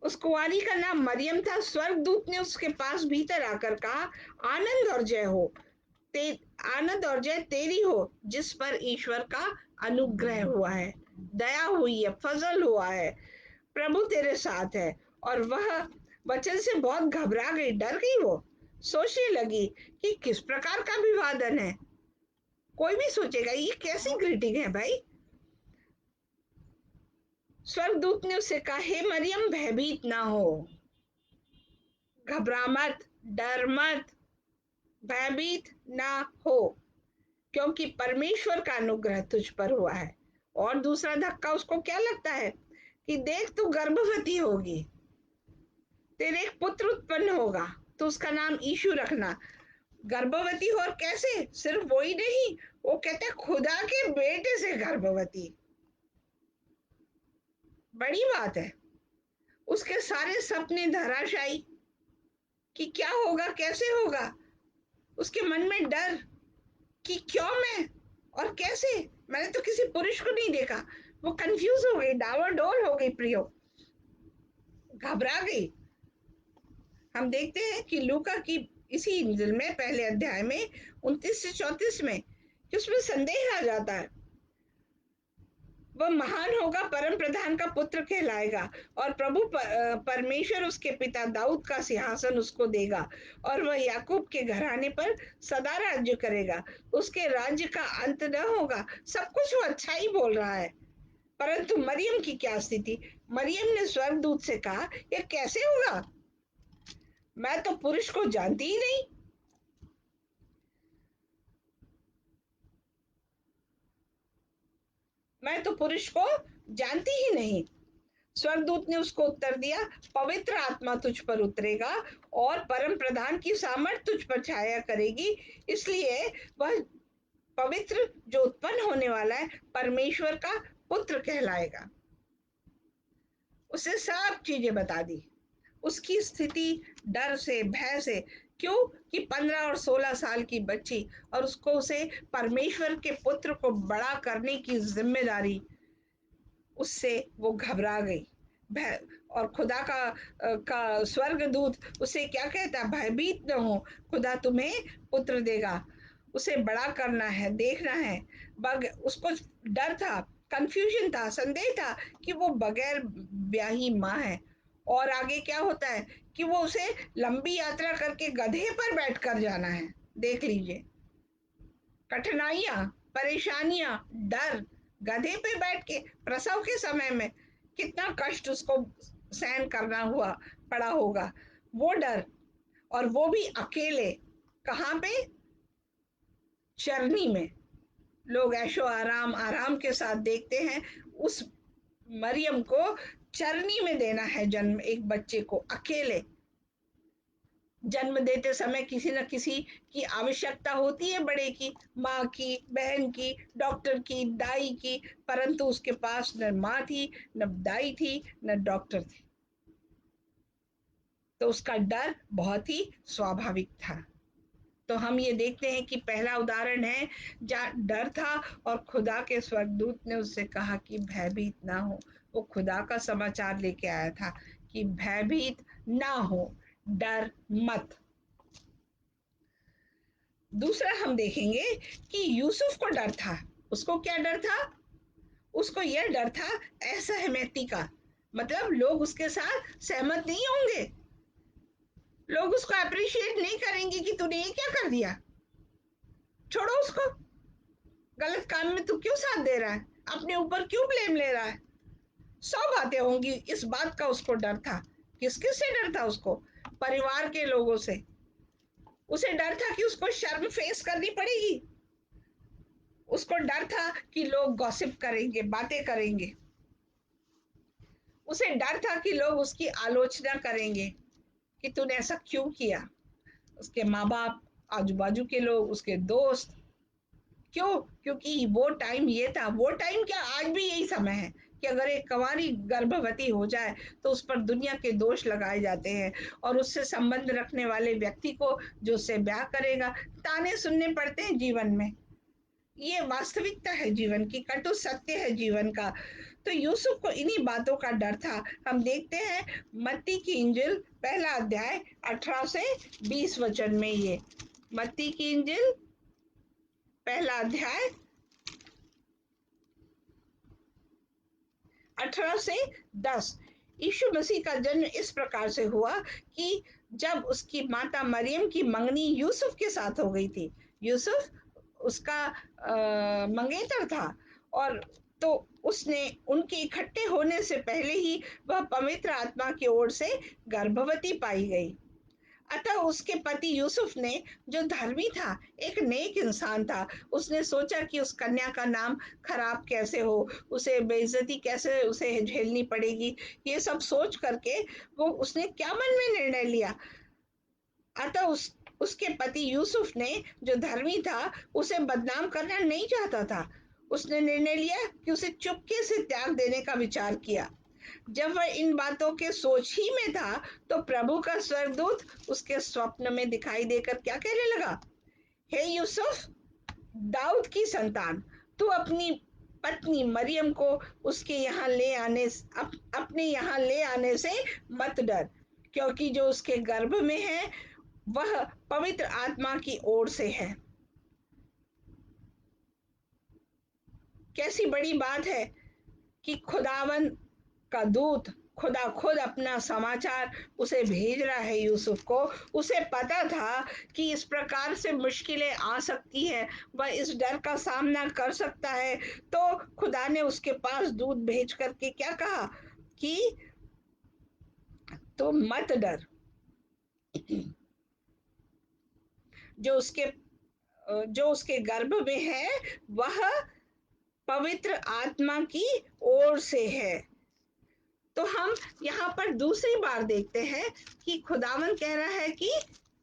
उस कुंवारी का नाम मरियम था। स्वर्गदूत ने उसके पास भीतर आकर कहा, आनंद और जय हो, आनंद और जय तेरी हो, जिस पर ईश्वर का अनुग्रह हुआ है, दया हुई है, फजल हुआ है, प्रभु तेरे साथ है। और वह वचन से बहुत घबरा गई, डर गई। वो सोचने लगी कि किस प्रकार का अभिवादन है। कोई भी सोचेगा ये कैसी ग्रीटिंग है भाई। स्वर्गदूत ने उससे कहा, हे मरियम, भयभीत ना हो, घबरा मत, डर मत, भयभीत ना हो, क्योंकि परमेश्वर का अनुग्रह तुझ पर हुआ है। और दूसरा धक्का उसको क्या लगता है कि देख, तू गर्भवती होगी, तेरे एक पुत्र उत्पन्न होगा, तो उसका नाम यीशु रखना। गर्भवती हो, और कैसे, सिर्फ वो ही नहीं, वो कहते हैं खुदा के बेटे से गर्भवती। बड़ी बात है। उसके सारे सपने धराशायी कि क्या होगा, कैसे होगा। उसके मन में डर कि क्यों मैं, और कैसे, मैंने तो किसी पुरुष को नहीं देखा। वो कंफ्यूज हो गई, डावाडोल हो गई, प्रियो घबरा गई। हम देखते हैं कि लूका की इसी इंजिल में पहले अध्याय में 29 से 34 में कि उसमें संदेह आ जाता है। वह महान होगा, परम प्रधान का पुत्र कहलाएगा और प्रभु परमेश्वर उसके पिता दाऊद का सिंहासन उसको देगा और वह याकूब के घराने पर सदा राज्य करेगा। उसके राज्य का अंत न होगा। सब कुछ वो अच्छा ही बोल रहा है, परंतु मरियम की क्या स्थिति? मरियम ने स्वर्गदूत से कहा, यह कैसे होगा? मैं तो पुरुष को जानती ही नहीं। मैं तो पुरुष को जानती ही नहीं। स्वर्गदूत ने उसको उत्तर दिया, पवित्र आत्मा तुझ पर उतरेगा और परम प्रधान की सामर्थ तुझ पर छाया करेगी, इसलिए वह पवित्र जो उत्पन्न होने वाला है परमेश्वर का पुत्र कहलाएगा। उसे सब चीजें बता दी। उसकी स्थिति डर से, भय से, क्यों कि 15 और 16 साल की बच्ची और उसे परमेश्वर के पुत्र को बड़ा करने की जिम्मेदारी, उससे वो घबरा गई। और खुदा का स्वर्गदूत उसे क्या कहता, भयभीत न हो, खुदा तुम्हें पुत्र देगा, उसे बड़ा करना है, देखना है। उसको डर था, कंफ्यूजन था, संदेह था कि वो बगैर ब्याही माँ है। और आगे क्या होता है कि वो उसे लंबी यात्रा करके गधे पर बैठ कर जाना है। देख लीजिए, कठिनाइयां, परेशानियां, डर, गधे पे बैठ के प्रसव के समय में कितना कष्ट उसको सहन करना हुआ पड़ा होगा, वो डर। और वो भी अकेले, कहाँ पे? चरनी में। लोग ऐशो आराम आराम के साथ देखते हैं, उस मरियम को चरनी में देना है जन्म, एक बच्चे को अकेले। जन्म देते समय किसी न किसी की आवश्यकता होती है, बड़े की, माँ की, बहन की, डॉक्टर की, दाई की, परंतु उसके पास न माँ थी, न दाई थी, न डॉक्टर थी। तो उसका डर बहुत ही स्वाभाविक था। तो हम ये देखते हैं कि पहला उदाहरण है जहाँ डर था और खुदा के स्वर्गदूत ने उससे कहा कि भयभीत ना हो। वो खुदा का समाचार लेके आया था कि भयभीत ना हो, डर मत। दूसरा हम देखेंगे कि यूसुफ को डर था। उसको क्या डर था? उसको यह डर था असहमति का, मतलब लोग उसके साथ सहमत नहीं होंगे, लोग उसको अप्रिशिएट नहीं करेंगे कि तूने ये क्या कर दिया, छोड़ो उसको, गलत काम में तू क्यों साथ दे रहा है, अपने ऊपर क्यों ब्लेम ले रहा है। 100 बातें होंगी। इस बात का उसको डर था। किस किस से डर था उसको? परिवार के लोगों से। उसे डर था कि उसको शर्म फेस करनी पड़ेगी। उसको डर था कि लोग गॉसिप करेंगे, बातें करेंगे। उसे डर था कि लोग उसकी आलोचना करेंगे कि तूने ऐसा क्यों किया। उसके माँ बाप, आजू बाजू के लोग, उसके दोस्त। क्यों? क्योंकि वो टाइम ये था, वो टाइम क्या, आज भी यही समय है कि अगर एक कंवारी गर्भवती हो जाए तो उस पर दुनिया के दोष लगाए जाते हैं और उससे संबंध रखने वाले व्यक्ति को, जो उससे ब्याह करेगा, ताने सुनने पड़ते हैं जीवन में। ये वास्तविकता है जीवन की, कटु सत्य है जीवन का। तो यूसुफ को इन्हीं बातों का डर था। हम देखते हैं मत्ती की इंजिल पहला अध्याय 18 से 20 वचन में। ये मत्ती की इंजिल पहला अध्याय 18 से 10। यीशु मसीह का जन्म इस प्रकार से हुआ कि जब उसकी माता मरियम की मंगनी यूसुफ के साथ हो गई थी। यूसुफ उसका मंगेतर था, और तो उसने उनके इकट्ठे होने से पहले ही वह पवित्र आत्मा की ओर से गर्भवती पाई गई। अतः उसके पति यूसुफ ने, जो धर्मी था, एक नेक इंसान था, उसने सोचा कि उस कन्या का नाम खराब कैसे हो, उसे बेइज्जती कैसे उसे झेलनी पड़ेगी। ये सब सोच करके वो उसने क्या मन में निर्णय लिया। अतः उसके पति यूसुफ ने, जो धर्मी था, उसे बदनाम करना नहीं चाहता था। उसने निर्णय लिया कि उसे चुपके से त्याग देने का विचार किया। जब वह इन बातों के सोच ही में था तो प्रभु का स्वर्गदूत उसके स्वप्न में दिखाई देकर क्या कहने लगा, हे यूसुफ, दाऊद की संतान, तू अपनी पत्नी मरियम को उसके यहाँ ले आने अपने यहाँ ले आने से मत डर, क्योंकि जो उसके गर्भ में है वह पवित्र आत्मा की ओर से है। कैसी बड़ी बात है कि खुदावन का दूत खुदा खुद अपना समाचार उसे भेज रहा है यूसुफ को। उसे पता था कि इस प्रकार से मुश्किलें आ सकती है, वह इस डर का सामना कर सकता है। तो खुदा ने उसके पास दूत भेज करके क्या कहा कि तुम मत डर। जो उसके जो उसके गर्भ में है वह पवित्र आत्मा की ओर से है। तो हम यहाँ पर दूसरी बार देखते हैं कि खुदावन कह रहा है कि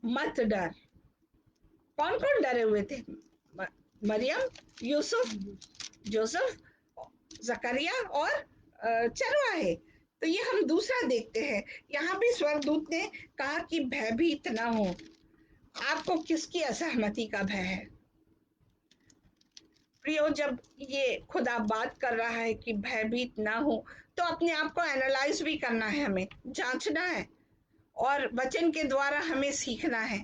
मत डर। कौन कौन डरे हुए थे? मरियम, यूसुफ, जोसेफ, जकरिया और चरवाहे। तो ये हम दूसरा देखते हैं। यहाँ भी स्वर्गदूत ने कहा कि भयभीत ना हो। आपको किसकी असहमति का भय है प्रियो? जब ये खुदा बात कर रहा है कि भयभीत ना हो, तो अपने आप को एनालाइज भी करना है, हमें जांचना है और वचन के द्वारा हमें सीखना है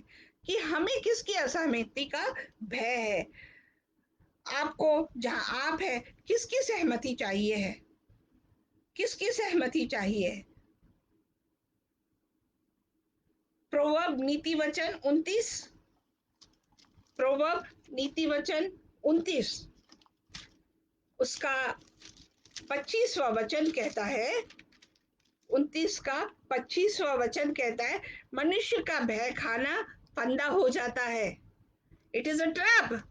कि हमें किसकी असहमति का भय है। आपको जहां आप है, किसकी सहमति चाहिए है? किसकी सहमति चाहिए? प्रोवर्ब नीति वचन 29, प्रोवर्ब नीति वचन 29 उसका 25वां वचन कहता है, 29 का 25वां वचन कहता है, मनुष्य का भय खाना फंदा हो जाता है। It is a trap.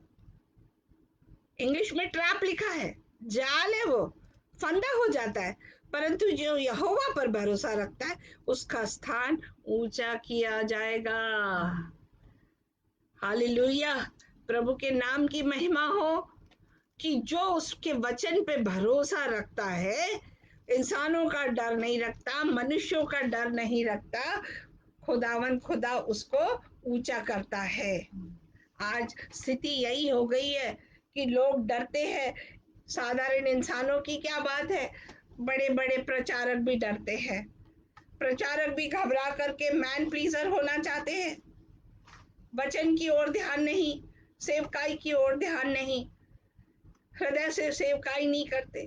English में ट्रैप लिखा है, जाल है, वो फंदा हो जाता है। परंतु जो यहोवा पर भरोसा रखता है उसका स्थान ऊंचा किया जाएगा। हालेलुया, प्रभु के नाम की महिमा हो कि जो उसके वचन पे भरोसा रखता है, इंसानों का डर नहीं रखता, मनुष्यों का डर नहीं रखता, खुदावन खुदा उसको ऊंचा करता है। आज स्थिति यही हो गई है कि लोग डरते हैं। साधारण इंसानों की क्या बात है, बड़े बड़े प्रचारक भी डरते हैं। प्रचारक भी घबरा करके मैन प्लीजर होना चाहते हैं। वचन की ओर ध्यान नहीं, सेवकाई की ओर ध्यान नहीं, हृदय से सेवकाई नहीं करते।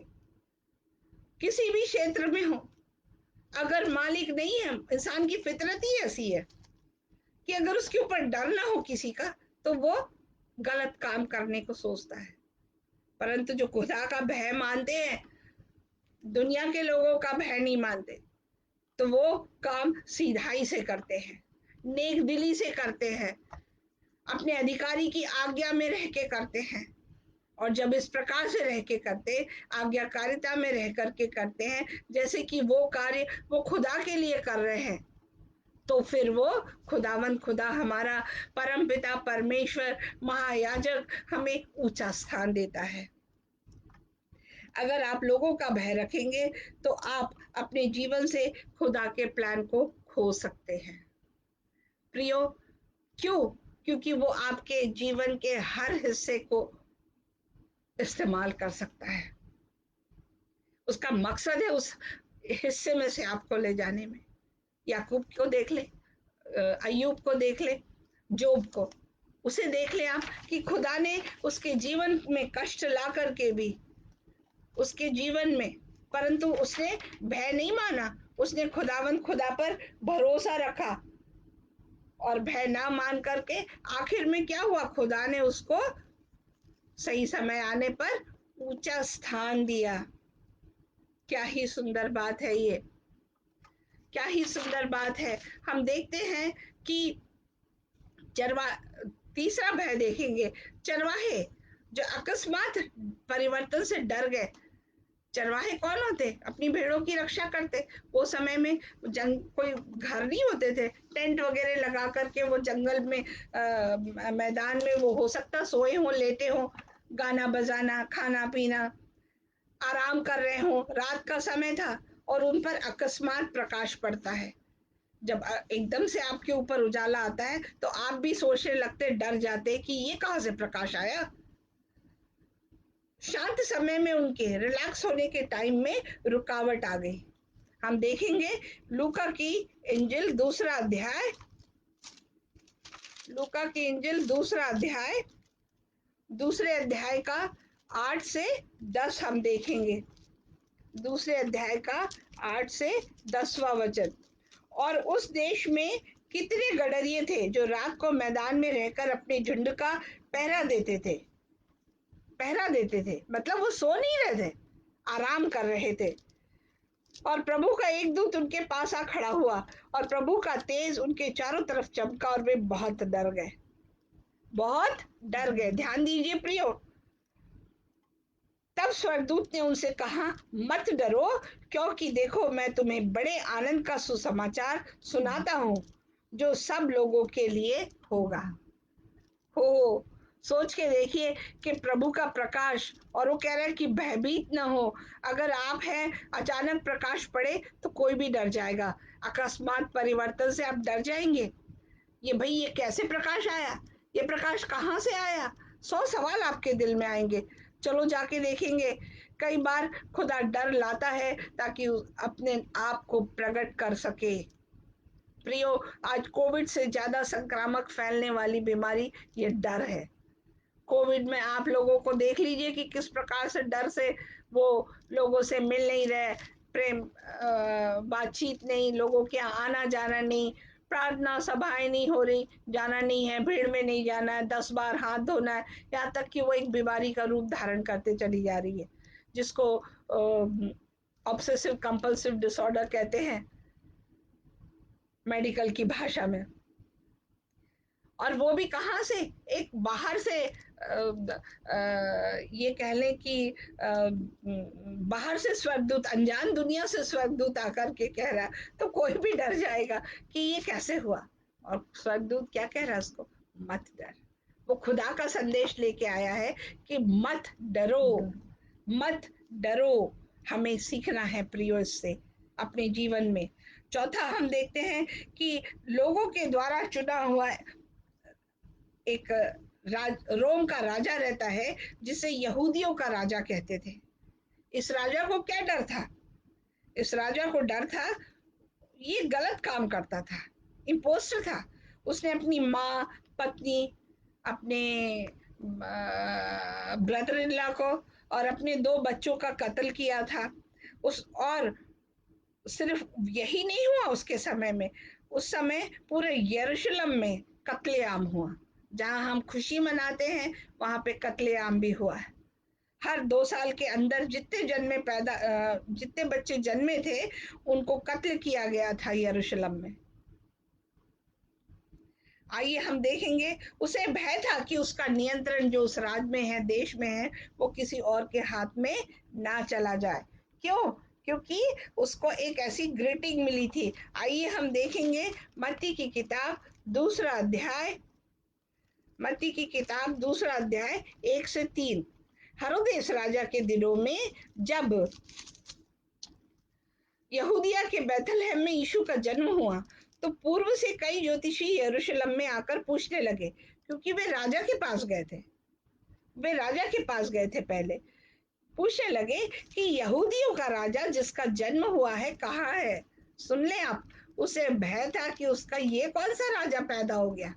किसी भी क्षेत्र में हो, अगर मालिक नहीं है, इंसान की फितरत ही ऐसी है कि अगर उसके ऊपर डर ना हो किसी का, तो वो गलत काम करने को सोचता है। परंतु जो खुदा का भय मानते हैं, दुनिया के लोगों का भय नहीं मानते, तो वो काम सीधाई से करते हैं, नेक दिली से करते हैं, अपने अधिकारी की आज्ञा में रह के करते हैं। और जब इस प्रकार से रह के करते, आज्ञाकारिता में रह करके करते हैं, जैसे कि वो कार्य वो खुदा के लिए कर रहे हैं, तो फिर वो खुदावंद खुदा हमारा परम पिता परमेश्वर महायाजक हमें ऊंचा स्थान देता है। अगर आप लोगों का भय रखेंगे तो आप अपने जीवन से खुदा के प्लान को खो सकते हैं। प्रियो, क्यों? क्योंकि वो आपके जीवन के हर हिस्से को इस्तेमाल कर सकता है। उसका मकसद है उस हिस्से में से आपको ले जाने में। याकूब को देख ले, अय्यूब को देख ले, जोब को, उसे देख ले आप कि खुदा ने उसके जीवन में कष्ट ला करके भी उसके जीवन में, परंतु उसने भय नहीं माना, उसने खुदावंद खुदा पर भरोसा रखा। और भय ना मान करके आखिर में क्या हुआ, खुदा ने उसको सही समय आने पर ऊंचा स्थान दिया। क्या ही सुंदर बात है ये, क्या ही सुंदर बात है। हम देखते हैं कि चरवा तीसरा भय देखेंगे, चरवाहे जो अकस्मात परिवर्तन से डर गए। चरवाहे कौन होते? अपनी भेड़ों की रक्षा करते। वो समय में कोई घर नहीं होते थे, टेंट वगैरह लगा करके वो जंगल में मैदान में वो हो सकता सोए हो, लेटे हो, गाना बजाना, खाना पीना, आराम कर रहे हो, रात का समय था और उन पर अकस्मात प्रकाश पड़ता है। जब एकदम से आपके ऊपर उजाला आता है तो आप भी सोचने लगते, डर जाते कि ये कहां से प्रकाश आया। शांत समय में उनके रिलैक्स होने के टाइम में रुकावट आ गई। हम देखेंगे लूका की इंजिल दूसरा अध्याय, लूका की इंजिल दूसरा अध्याय, दूसरे अध्याय का 8 से 10 हम देखेंगे। दूसरे अध्याय का 8 से 10वां वचन। और उस देश में कितने गडरिये थे जो रात को मैदान में रहकर अपने झुंड का पहरा देते थे। पहरा देते थे मतलब वो सो नहीं रहे थे, आराम कर रहे थे। और प्रभु का एक दूत उनके पास आ खड़ा हुआ और प्रभु का तेज उनके चारों तरफ चमका और वे बहुत डर गए। बहुत डर गए। ध्यान दीजिए प्रियो। तब स्वर्गदूत ने उनसे कहा, मत डरो, क्योंकि देखो मैं तुम्हें बड़े आनंद का सुसमाचार सुनाता हूँ जो सब लोगों के लिए होगा। हो, सोच के देखिए कि प्रभु का प्रकाश, और वो कह रहा है कि भयभीत ना हो। अगर आप हैं, अचानक प्रकाश पड़े तो कोई भी डर जाएगा। अकस्मात परिवर्तन से आप डर जाएंगे। ये भाई, ये कैसे प्रकाश आया, ये प्रकाश कहाँ से आया, 100 सवाल आपके दिल में आएंगे। चलो जाके देखेंगे। कई बार खुदा डर लाता है ताकि अपने आप को प्रकट कर सके। प्रियो, आज कोविड से ज्यादा संक्रामक फैलने वाली बीमारी ये डर है। कोविड में आप लोगों को देख लीजिए कि किस प्रकार से डर से वो लोगों से मिल नहीं रहे, प्रेम बातचीत नहीं, लोगों के यहाँ आना जाना नहीं, प्रार्थना सभाएं नहीं हो रही, जाना नहीं है, भीड़ में नहीं जाना है, 10 बार हाथ धोना है। यहाँ तक कि वो एक बीमारी का रूप धारण करते चली जा रही है, जिसको ऑब्सेसिव कंपल्सिव डिसऑर्डर कहते हैं मेडिकल की भाषा में। और वो भी कहाँ से, एक बाहर से ये कह लें कि बाहर से स्वर्गदूत, अनजान दुनिया से स्वर्गदूत आकर के कह रहा है, तो कोई भी डर जाएगा कि ये कैसे हुआ। और स्वर्गदूत क्या कह रहा है उसको, मत डर। वो खुदा का संदेश लेके आया है कि मत डरो, मत डरो। हमें सीखना है प्रियो इससे अपने जीवन में। चौथा हम देखते हैं कि लोगों के द्वारा चुना हुआ एक रोम का राजा रहता है जिसे यहूदियों का राजा कहते थे। इस राजा को क्या डर था, इस राजा को डर था, ये गलत काम करता था, इम्पोस्टर था। उसने अपनी माँ, पत्नी, अपने ब्रदर इन लॉ को और अपने 2 बच्चों का कत्ल किया था। उस और सिर्फ यही नहीं हुआ उसके समय में, उस समय पूरे यरूशलेम में कत्लेआम हुआ। जहां हम खुशी मनाते हैं वहां पे कत्लेआम भी हुआ है। हर 2 साल के अंदर जितने बच्चे जन्मे थे उनको कत्ल किया गया था यरूशलेम में। आइए हम देखेंगे, उसे भय था कि उसका नियंत्रण जो उस राज्य में है, देश में है, वो किसी और के हाथ में ना चला जाए। क्यों? क्योंकि उसको एक ऐसी ग्रीटिंग मिली थी। आइए हम देखेंगे मत्ती की किताब दूसरा अध्याय, मत्ती की किताब दूसरा अध्याय 1 से 3। हेरोदेस राजा के दिनों में जब यहूदिया के बैतलहम में यीशु का जन्म हुआ तो पूर्व से कई ज्योतिषी यरूशलेम में आकर पूछने लगे, क्योंकि वे राजा के पास गए थे, वे राजा के पास गए थे पहले, पूछने लगे कि यहूदियों का राजा जिसका जन्म हुआ है कहाँ है। सुन ले आप, उसे भय था कि उसका ये कौन सा राजा पैदा हो गया।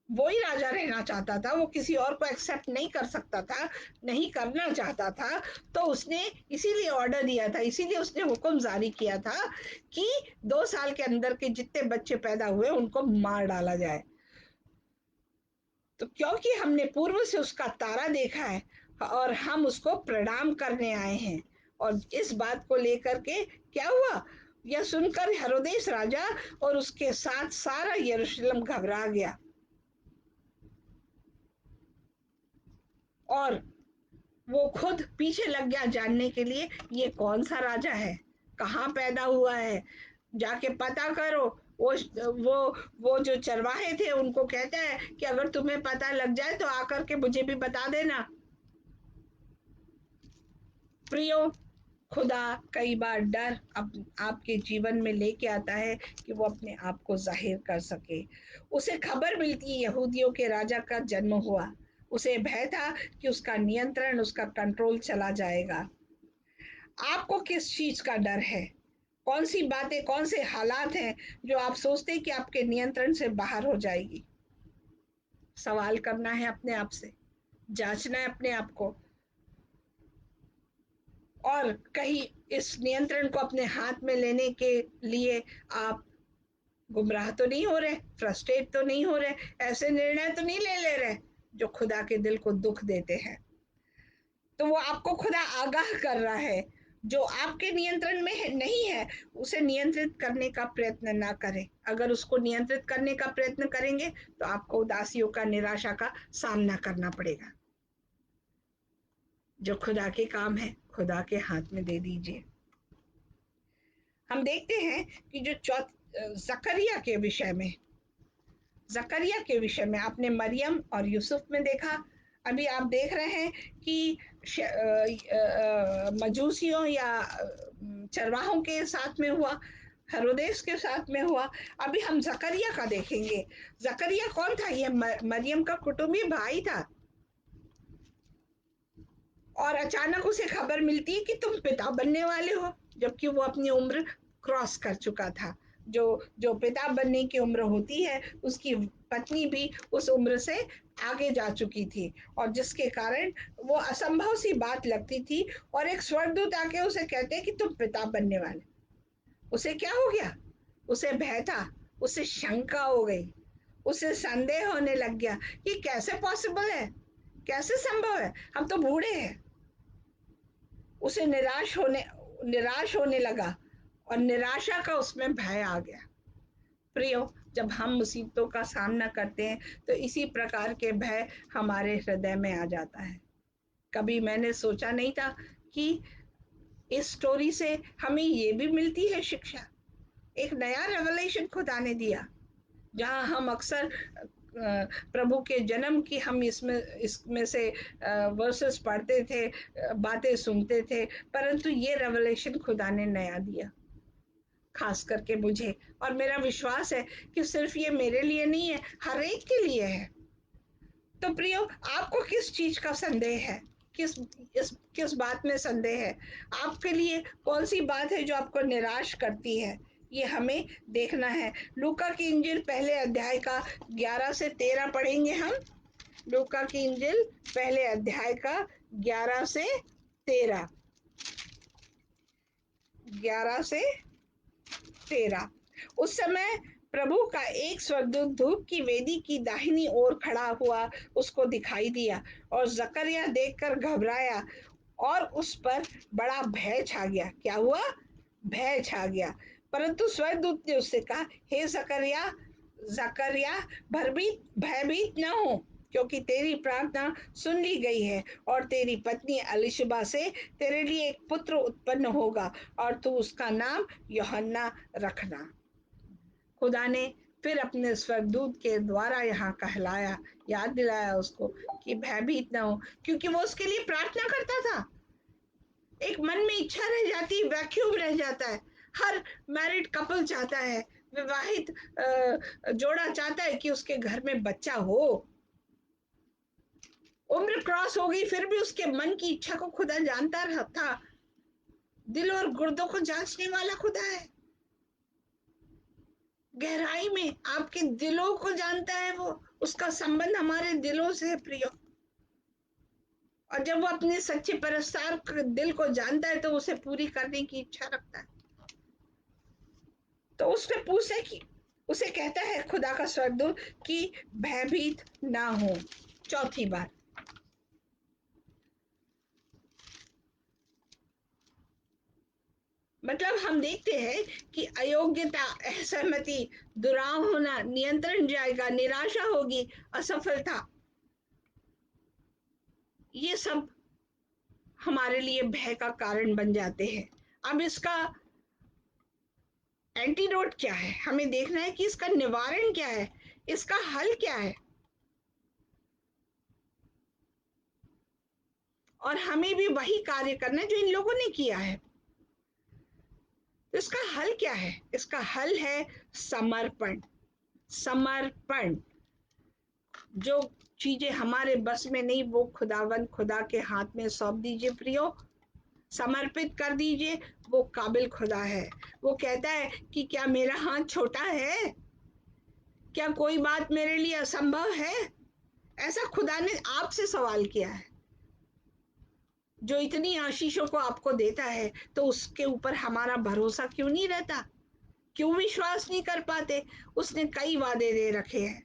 वो ही राजा रहना चाहता था, वो किसी और को एक्सेप्ट नहीं कर सकता था, नहीं करना चाहता था। तो उसने इसीलिए ऑर्डर दिया था, इसीलिए उसने हुक्म जारी किया था कि 2 साल के अंदर के जितने बच्चे पैदा हुए उनको मार डाला जाए। तो क्योंकि हमने पूर्व से उसका तारा देखा है और हम उसको प्रणाम करने आए हैं। और इस बात को लेकर के क्या हुआ, यह सुनकर हेरोदेस राजा और उसके साथ सारा यरूशलेम घबरा गया। और वो खुद पीछे लग गया जानने के लिए ये कौन सा राजा है, कहाँ पैदा हुआ है, जाके पता करो। वो वो जो चरवाहे थे उनको कहता है कि अगर तुम्हें पता लग जाए तो आकर के मुझे भी बता देना। प्रियो, खुदा कई बार डर आपके जीवन में लेके आता है कि वो अपने आप को जाहिर कर सके। उसे खबर मिलती यहूदियों के राजा का जन्म हुआ, उसे भय था कि उसका नियंत्रण, उसका कंट्रोल चला जाएगा। आपको किस चीज का डर है, कौन सी बातें, कौन से हालात हैं जो आप सोचते हैं कि आपके नियंत्रण से बाहर हो जाएगी। सवाल करना है अपने आप से, जांचना है अपने आप को। और कहीं इस नियंत्रण को अपने हाथ में लेने के लिए आप गुमराह तो नहीं हो रहे, फ्रस्ट्रेट तो नहीं हो रहे, ऐसे निर्णय तो नहीं ले रहे जो खुदा के दिल को दुख देते हैं। तो वो आपको खुदा आगाह कर रहा है, जो आपके नियंत्रण में नहीं है उसे नियंत्रित करने का प्रयत्न ना करें। अगर उसको नियंत्रित करने का प्रयत्न करेंगे तो आपको उदासियों का, निराशा का सामना करना पड़ेगा। जो खुदा के काम है खुदा के हाथ में दे दीजिए। हम देखते हैं कि जो जकरिया के विषय में, जकरिया के विषय में आपने मरियम और यूसुफ में देखा, अभी आप देख रहे हैं कि मजूसियों या चरवाहों के साथ में हुआ, हेरोदेस के साथ में हुआ। अभी हम जकरिया का देखेंगे। जकरिया कौन था? ये मरियम का कुटुंबी भाई था, और अचानक उसे खबर मिलती है कि तुम पिता बनने वाले हो, जबकि वो अपनी उम्र क्रॉस कर चुका था। जो जो पिता बनने की उम्र होती है उसकी पत्नी भी उस उम्र से आगे जा चुकी थी, और जिसके कारण वो असंभव सी बात लगती थी। और एक स्वर्गदूत आके उसे कहते हैं कि तुम पिता बनने वाले। उसे क्या हो गया? उसे भय था, उसे शंका हो गई, उसे संदेह होने लग गया कि कैसे पॉसिबल है, कैसे संभव है, हम तो बूढ़े हैं। उसे निराश होने लगा, और निराशा का उसमें भय आ गया। प्रियो, जब हम मुसीबतों का सामना करते हैं तो इसी प्रकार के भय हमारे हृदय में आ जाता है। कभी मैंने सोचा नहीं था कि इस स्टोरी से हमें ये भी मिलती है शिक्षा। एक नया रेवलेशन खुदा ने दिया, जहां हम अक्सर प्रभु के जन्म की हम इसमें से वर्सेस पढ़ते थे, बातें सुनते थे, परंतु ये रेवलेशन खुदा ने नया दिया, खास करके मुझे। और मेरा विश्वास है कि सिर्फ ये मेरे लिए नहीं है, हर एक के लिए है। तो प्रियो, आपको किस चीज का संदेह है? किस बात में संदेह है? आपके लिए कौन सी बात है जो आपको निराश करती है? ये हमें देखना है। लूका की इंजिल पहले अध्याय का 11 से 13 पढ़ेंगे हम। लूका की इंजिल पहले अध्याय का 11 से 13, 11 से 13। उस समय प्रभु का एक स्वर्गदूत धूप की वेदी की दाहिनी ओर खड़ा हुआ उसको दिखाई दिया, और जकरिया देखकर घबराया और उस पर बड़ा भय छा गया। क्या हुआ? भय छा गया। परंतु स्वर्गदूत ने उससे कहा, हे जकरिया, जकरिया, भयभीत न हो, क्योंकि तेरी प्रार्थना सुन ली गई है, और तेरी पत्नी अलिशबा से तेरे लिए एक पुत्र उत्पन्न होगा, और तू उसका नाम यूहन्ना रखना। खुदा ने फिर अपने स्वर्गदूत के द्वारा यहाँ कहलाया, याद दिलाया उसको कि भयभीत ना हो, क्योंकि वो उसके लिए प्रार्थना करता था। एक मन में इच्छा रह जाती, वैक्यूम रह जाता है। हर मैरिड कपल चाहता है, विवाहित जोड़ा चाहता है कि उसके घर में बच्चा हो। उम्र क्रॉस हो गई फिर भी उसके मन की इच्छा को खुदा जानता रहा था। दिल और गुर्दों को जांचने वाला खुदा है। गहराई में आपके दिलों को जानता है वो। उसका संबंध हमारे दिलों से है प्रियो। और जब वो अपने सच्चे परस्तार दिल को जानता है तो उसे पूरी करने की इच्छा रखता है। तो उससे पूछे कि, उसे कहता है खुदा का स्वर्गदूत कि भयभीत ना हो। चौथी बार मतलब हम देखते हैं कि अयोग्यता, असहमति, दुराव होना, नियंत्रण जाएगा, निराशा होगी, असफलता, ये सब हमारे लिए भय का कारण बन जाते हैं। अब इसका एंटीडोट क्या है? हमें देखना है कि इसका निवारण क्या है, इसका हल क्या है, और हमें भी वही कार्य करना है जो इन लोगों ने किया है। तो इसका हल क्या है? इसका हल है समर्पण। समर्पण। जो चीजें हमारे बस में नहीं वो खुदा के हाथ में सौंप दीजिए प्रियो, समर्पित कर दीजिए। वो काबिल खुदा है। वो कहता है कि क्या मेरा हाथ छोटा है? क्या कोई बात मेरे लिए असंभव है? ऐसा खुदा ने आपसे सवाल किया है। जो इतनी आशीषों को आपको देता है, तो उसके ऊपर हमारा भरोसा क्यों नहीं रहता? क्यों विश्वास नहीं कर पाते? उसने कई वादे दे रखे हैं।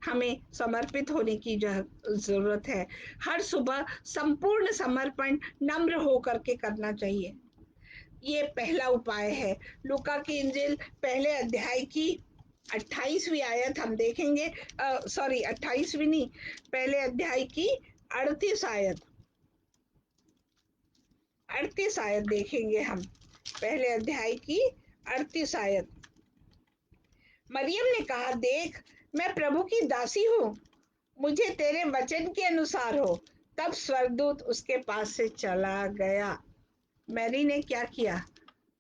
हमें समर्पित होने की जरूरत है। हर सुबह संपूर्ण समर्पण नम्र होकर के करना चाहिए। ये पहला उपाय है। लूका की इंजिल पहले अध्याय की 28वीं आयत हम देखेंगे। सॉरी, 28वीं नहीं, पहले अध्याय की 38 आयत, 38 आयत देखेंगे हम। पहले अध्याय की 38 आयत। मरियम ने कहा, देख, मैं प्रभु की दासी हूँ, मुझे तेरे वचन के अनुसार हो। तब स्वर्गदूत उसके पास से चला गया। मैरी ने क्या किया?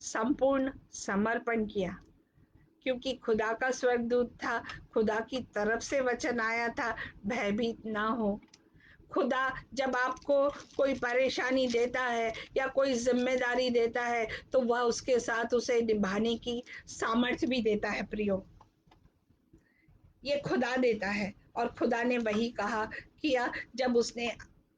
संपूर्ण समर्पण किया, क्योंकि खुदा का स्वर्गदूत था, खुदा की तरफ से वचन आया था, भयभीत ना हो। खुदा जब आपको कोई परेशानी देता है या कोई जिम्मेदारी देता है, तो वह उसके साथ उसे निभाने की सामर्थ्य भी देता है। प्रियो, ये खुदा देता है, और खुदा ने वही कहा, किया, जब उसने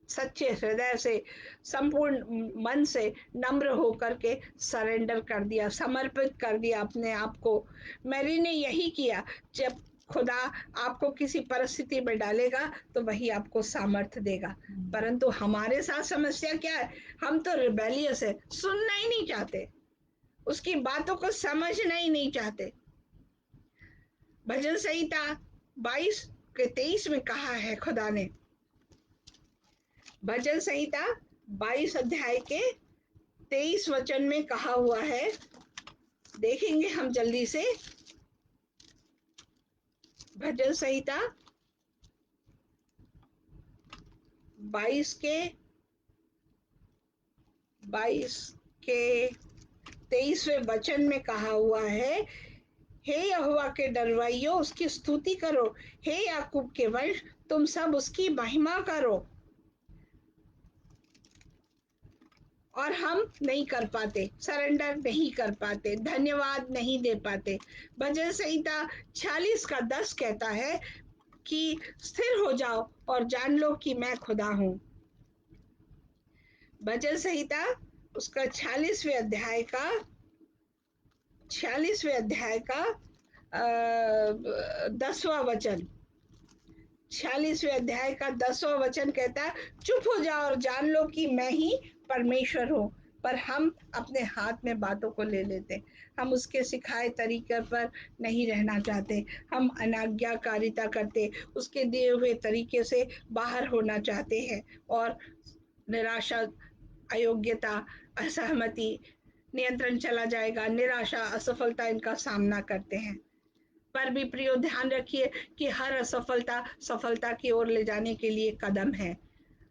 सच्चे हृदय से, संपूर्ण मन से नम्र होकर के सरेंडर कर दिया, समर्पित कर दिया अपने आप को। मैरी ने यही किया। जब खुदा आपको किसी परिस्थिति में डालेगा, तो वही आपको सामर्थ्य देगा। परंतु हमारे साथ समस्या क्या है? हम तो रिबेलियस है, सुनना ही नहीं चाहते, उसकी बातों को समझना ही नहीं चाहते। भजन संहिता 22 के 23 में कहा है खुदा ने, भजन संहिता 22 अध्याय के 23 वचन में कहा हुआ है, देखेंगे हम जल्दी से। भजन संहिता 22 के 23वें वचन में कहा हुआ है, हे यहोवा के डरवाइयो, उसकी स्तुति करो। हे याकूब के वंश, तुम सब उसकी महिमा करो। और हम नहीं कर पाते, सरेंडर नहीं कर पाते, धन्यवाद नहीं दे पाते। भजन संहिता 46 का 10 कहता है कि स्थिर हो जाओ और जान लो कि मैं खुदा हूं। भजन संहिता उसका 46वें अध्याय का 10वां वचन, 46वें अध्याय का 10वां वचन कहता है, चुप हो जाओ और जान लो कि मैं ही परमेश्वर हूँ। पर हम अपने हाथ में बातों को ले लेते, हम उसके सिखाए तरीके पर नहीं रहना चाहते, हम अनाज्ञाकारिता करते, उसके दिए हुए तरीके से बाहर होना चाहते हैं, और निराशा, अयोग्यता, असहमति, नियंत्रण चला जाएगा, निराशा, असफलता, इनका सामना करते हैं। पर भी प्रियो, ध्यान रखिए कि हर असफलता सफलता की ओर ले जाने के लिए कदम है,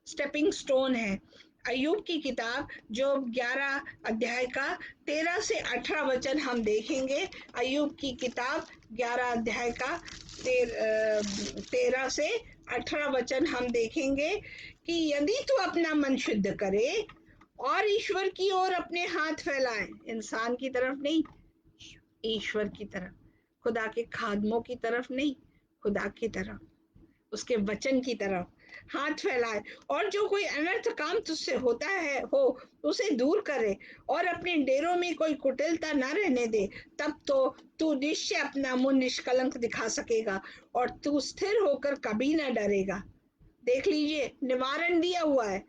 स्टेपिंग स्टोन है। अय्यूब की किताब जो 11 अध्याय का 13 से 18 वचन हम देखेंगे। अय्यूब की किताब 11 अध्याय का 13 से 18 वचन हम देखेंगे कि यदि तू अपना मन शुद्ध करे और ईश्वर की ओर अपने हाथ फैलाए, इंसान की तरफ नहीं, ईश्वर की तरफ, खुदा के खादमों की तरफ नहीं, खुदा की तरफ, उसके वचन की तरफ हाथ फैलाए, और जो कोई अनर्थ काम तुझसे होता है हो, उसे दूर करे, और अपने डेरों में कोई कुटिलता ना रहने दे, तब तो तू निश्चय अपना मुंह निष्कलंक दिखा सकेगा, और तू स्थिर होकर कभी ना डरेगा। देख लीजिए, निवारण दिया हुआ है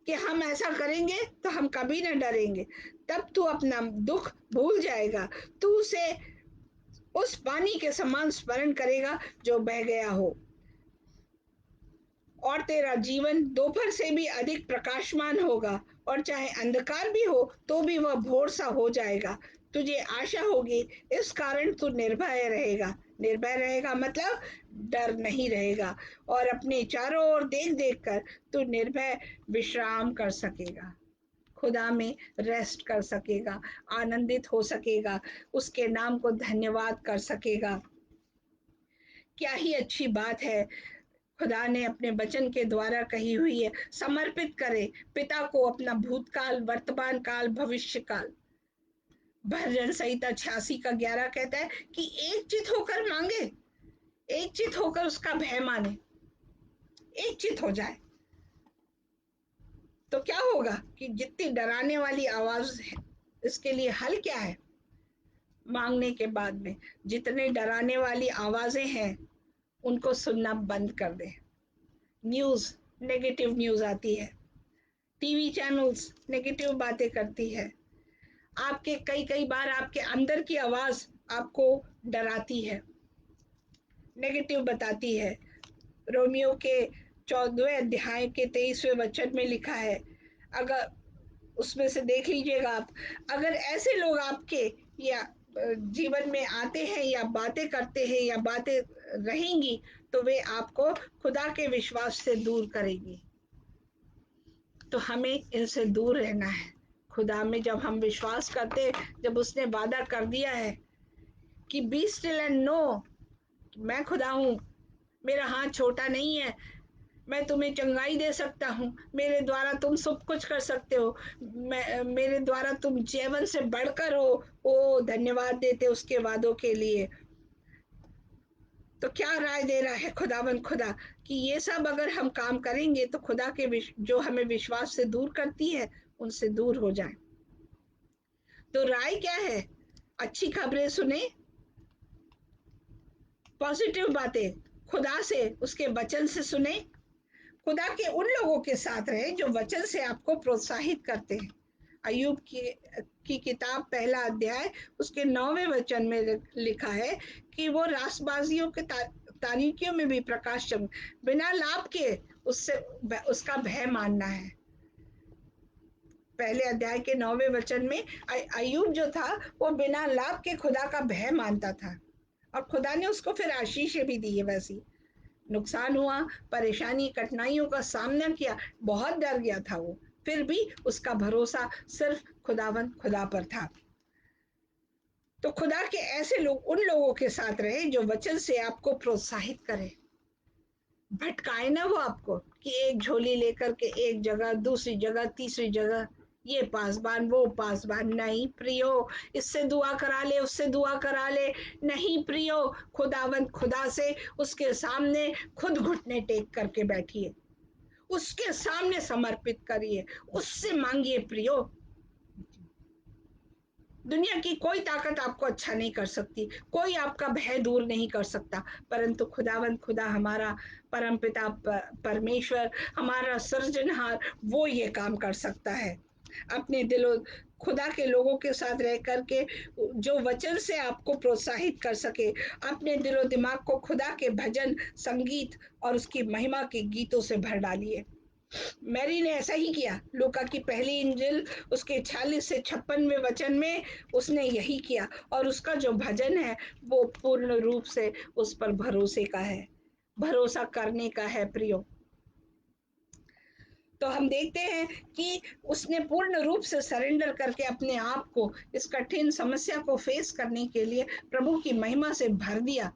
कि हम ऐसा करेंगे तो हम कभी ना डरेंगे। तब तू अपना दुख भूल जाएगा, तू उसे उस पानी के समान स्मरण करेगा जो बह गया हो, और तेरा जीवन दोपहर से भी अधिक प्रकाशमान होगा, और चाहे अंधकार भी हो तो भी वह भोर सा हो जाएगा। तुझे आशा होगी, इस कारण तू निर्भय रहेगा। निर्भय रहेगा मतलब डर नहीं रहेगा, और अपने चारों ओर देख देख कर तू निर्भय विश्राम कर सकेगा, खुदा में रेस्ट कर सकेगा, आनंदित हो सकेगा, उसके नाम को धन्यवाद कर सकेगा। क्या ही अच्छी बात है, खुदा ने अपने वचन के द्वारा कही हुई है, समर्पित करे पिता को अपना भूतकाल, वर्तमान काल, भविष्य काल। भजन संहिता 86 का 11 कहता है कि एक चित होकर मांगे, एक चित होकर उसका भय माने, एक चित हो जाए, तो क्या होगा कि जितनी डराने वाली आवाज है, इसके लिए हल क्या है? मांगने के बाद में जितने डराने वाली आवाजें हैं उनको सुनना बंद कर दे। न्यूज, नेगेटिव न्यूज आती है, टीवी चैनल्स नेगेटिव बातें करती है, आपके कई कई बार आपके अंदर की आवाज आपको डराती है, नेगेटिव बताती है। रोमियो के 14वें अध्याय के 23वें वचन में लिखा है, अगर उसमें से देख लीजिएगा आप, अगर ऐसे लोग आपके या जीवन में आते हैं या बातें करते हैं या बातें रहेंगी तो वे आपको खुदा के विश्वास से दूर करेंगी। तो हमें इनसे दूर रहना है। खुदा में जब हम विश्वास करते, जब उसने वादा कर दिया है कि बी स्टिल एंड नो, मैं खुदा हूं, मेरा हाथ छोटा नहीं है, मैं तुम्हें चंगाई दे सकता हूँ, मेरे द्वारा तुम सब कुछ कर सकते हो, मेरे द्वारा तुम जीवन से बढ़कर हो। ओ धन्यवाद देते उसके वादों के लिए। तो क्या राय दे रहा है खुदावंद खुदा कि ये सब अगर हम काम करेंगे तो खुदा के जो हमें विश्वास से दूर करती है उनसे दूर हो जाए। तो राय क्या है? अच्छी खबरें सुने, पॉजिटिव बातें खुदा से, उसके वचन से सुने, खुदा के उन लोगों के साथ रहे जो वचन से आपको प्रोत्साहित करते हैं। अय्यूब की किताब 1 अध्याय उसके 9वें वचन में लिखा है कि वो रासबाजियों के तारीकियों में भी प्रकाश चम, बिना लाभ के उससे उसका भय मानना है। 1 अध्याय के 9वें वचन में अय्यूब जो था वो बिना लाभ के खुदा का भय मानता था, और खुदा ने उसको फिर आशीषें भी दी है। वैसी नुकसान हुआ, परेशानी कठिनाइयों का सामना किया, बहुत डर गया था वो, फिर भी उसका भरोसा सिर्फ खुदावंद खुदा पर था। तो खुदा के ऐसे लोग उन लोगों के साथ रहे जो वचन से आपको प्रोत्साहित करे, भटकाए ना वो आपको कि एक झोली लेकर के एक जगह दूसरी जगह तीसरी जगह, ये पासबान वो पासबान। नहीं प्रियो, इससे दुआ करा ले उससे दुआ करा ले, नहीं प्रियो, खुदावंत खुदा से उसके सामने खुद घुटने टेक करके बैठिए, उसके सामने समर्पित करिए, उससे मांगिए प्रियो। दुनिया की कोई ताकत आपको अच्छा नहीं कर सकती, कोई आपका भय दूर नहीं कर सकता, परंतु खुदावंत खुदा हमारा परमपिता परमेश्वर, हमारा सृजनहार, वो ये काम कर सकता है। अपने दिलो खुदा के लोगों के साथ रह करके जो वचन से आपको प्रोत्साहित कर सके, अपने दिलो दिमाग को खुदा के भजन संगीत और उसकी महिमा के गीतों से भर डालिए। मैरी ने ऐसा ही किया। लूका की पहली इंजिल उसके 46 से 56वें वचन में उसने यही किया, और उसका जो भजन है वो पूर्ण रूप से उस पर भरोसे का है, भरोसा करने का है प्रियो। तो हम देखते हैं कि उसने पूर्ण रूप से सरेंडर करके अपने आप को इस कठिन समस्या को फेस करने के लिए प्रभु की महिमा से भर दिया।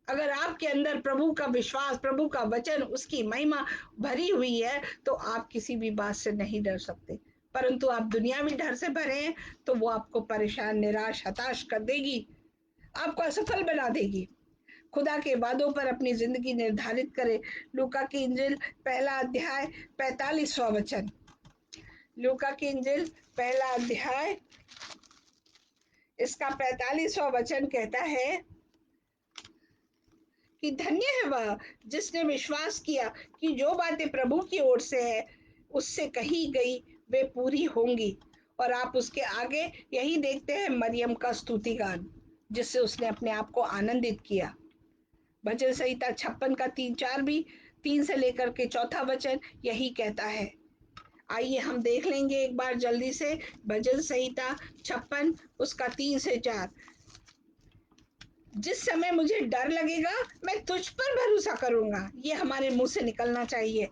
अगर आपके अंदर प्रभु का विश्वास, प्रभु का वचन, उसकी महिमा भरी हुई है तो आप किसी भी बात से नहीं डर सकते। परंतु आप दुनियावी डर से भरे हैं तो वो आपको परेशान, निराश, हताश कर देगी, आपको असफल बना देगी। खुदा के वादों पर अपनी जिंदगी निर्धारित करे। लूका की इंजिल 1 अध्याय 45वां वचन, लूका की इंजिल 1 अध्याय इसका 45वां वचन कहता है कि धन्य है वह जिसने विश्वास किया कि जो बातें प्रभु की ओर से है उससे कही गई वे पूरी होंगी। और आप उसके आगे यही देखते हैं, मरियम का स्तुति गान जिससे उसने अपने आप को आनंदित किया। भजन संहिता 56 का 3-4 भी, 3 से लेकर के 4था वचन यही कहता है। आइए हम देख लेंगे एक बार जल्दी से भजन संहिता 56 उसका 3 से 4। जिस समय मुझे डर लगेगा मैं तुझ पर भरोसा करूंगा, ये हमारे मुंह से निकलना चाहिए।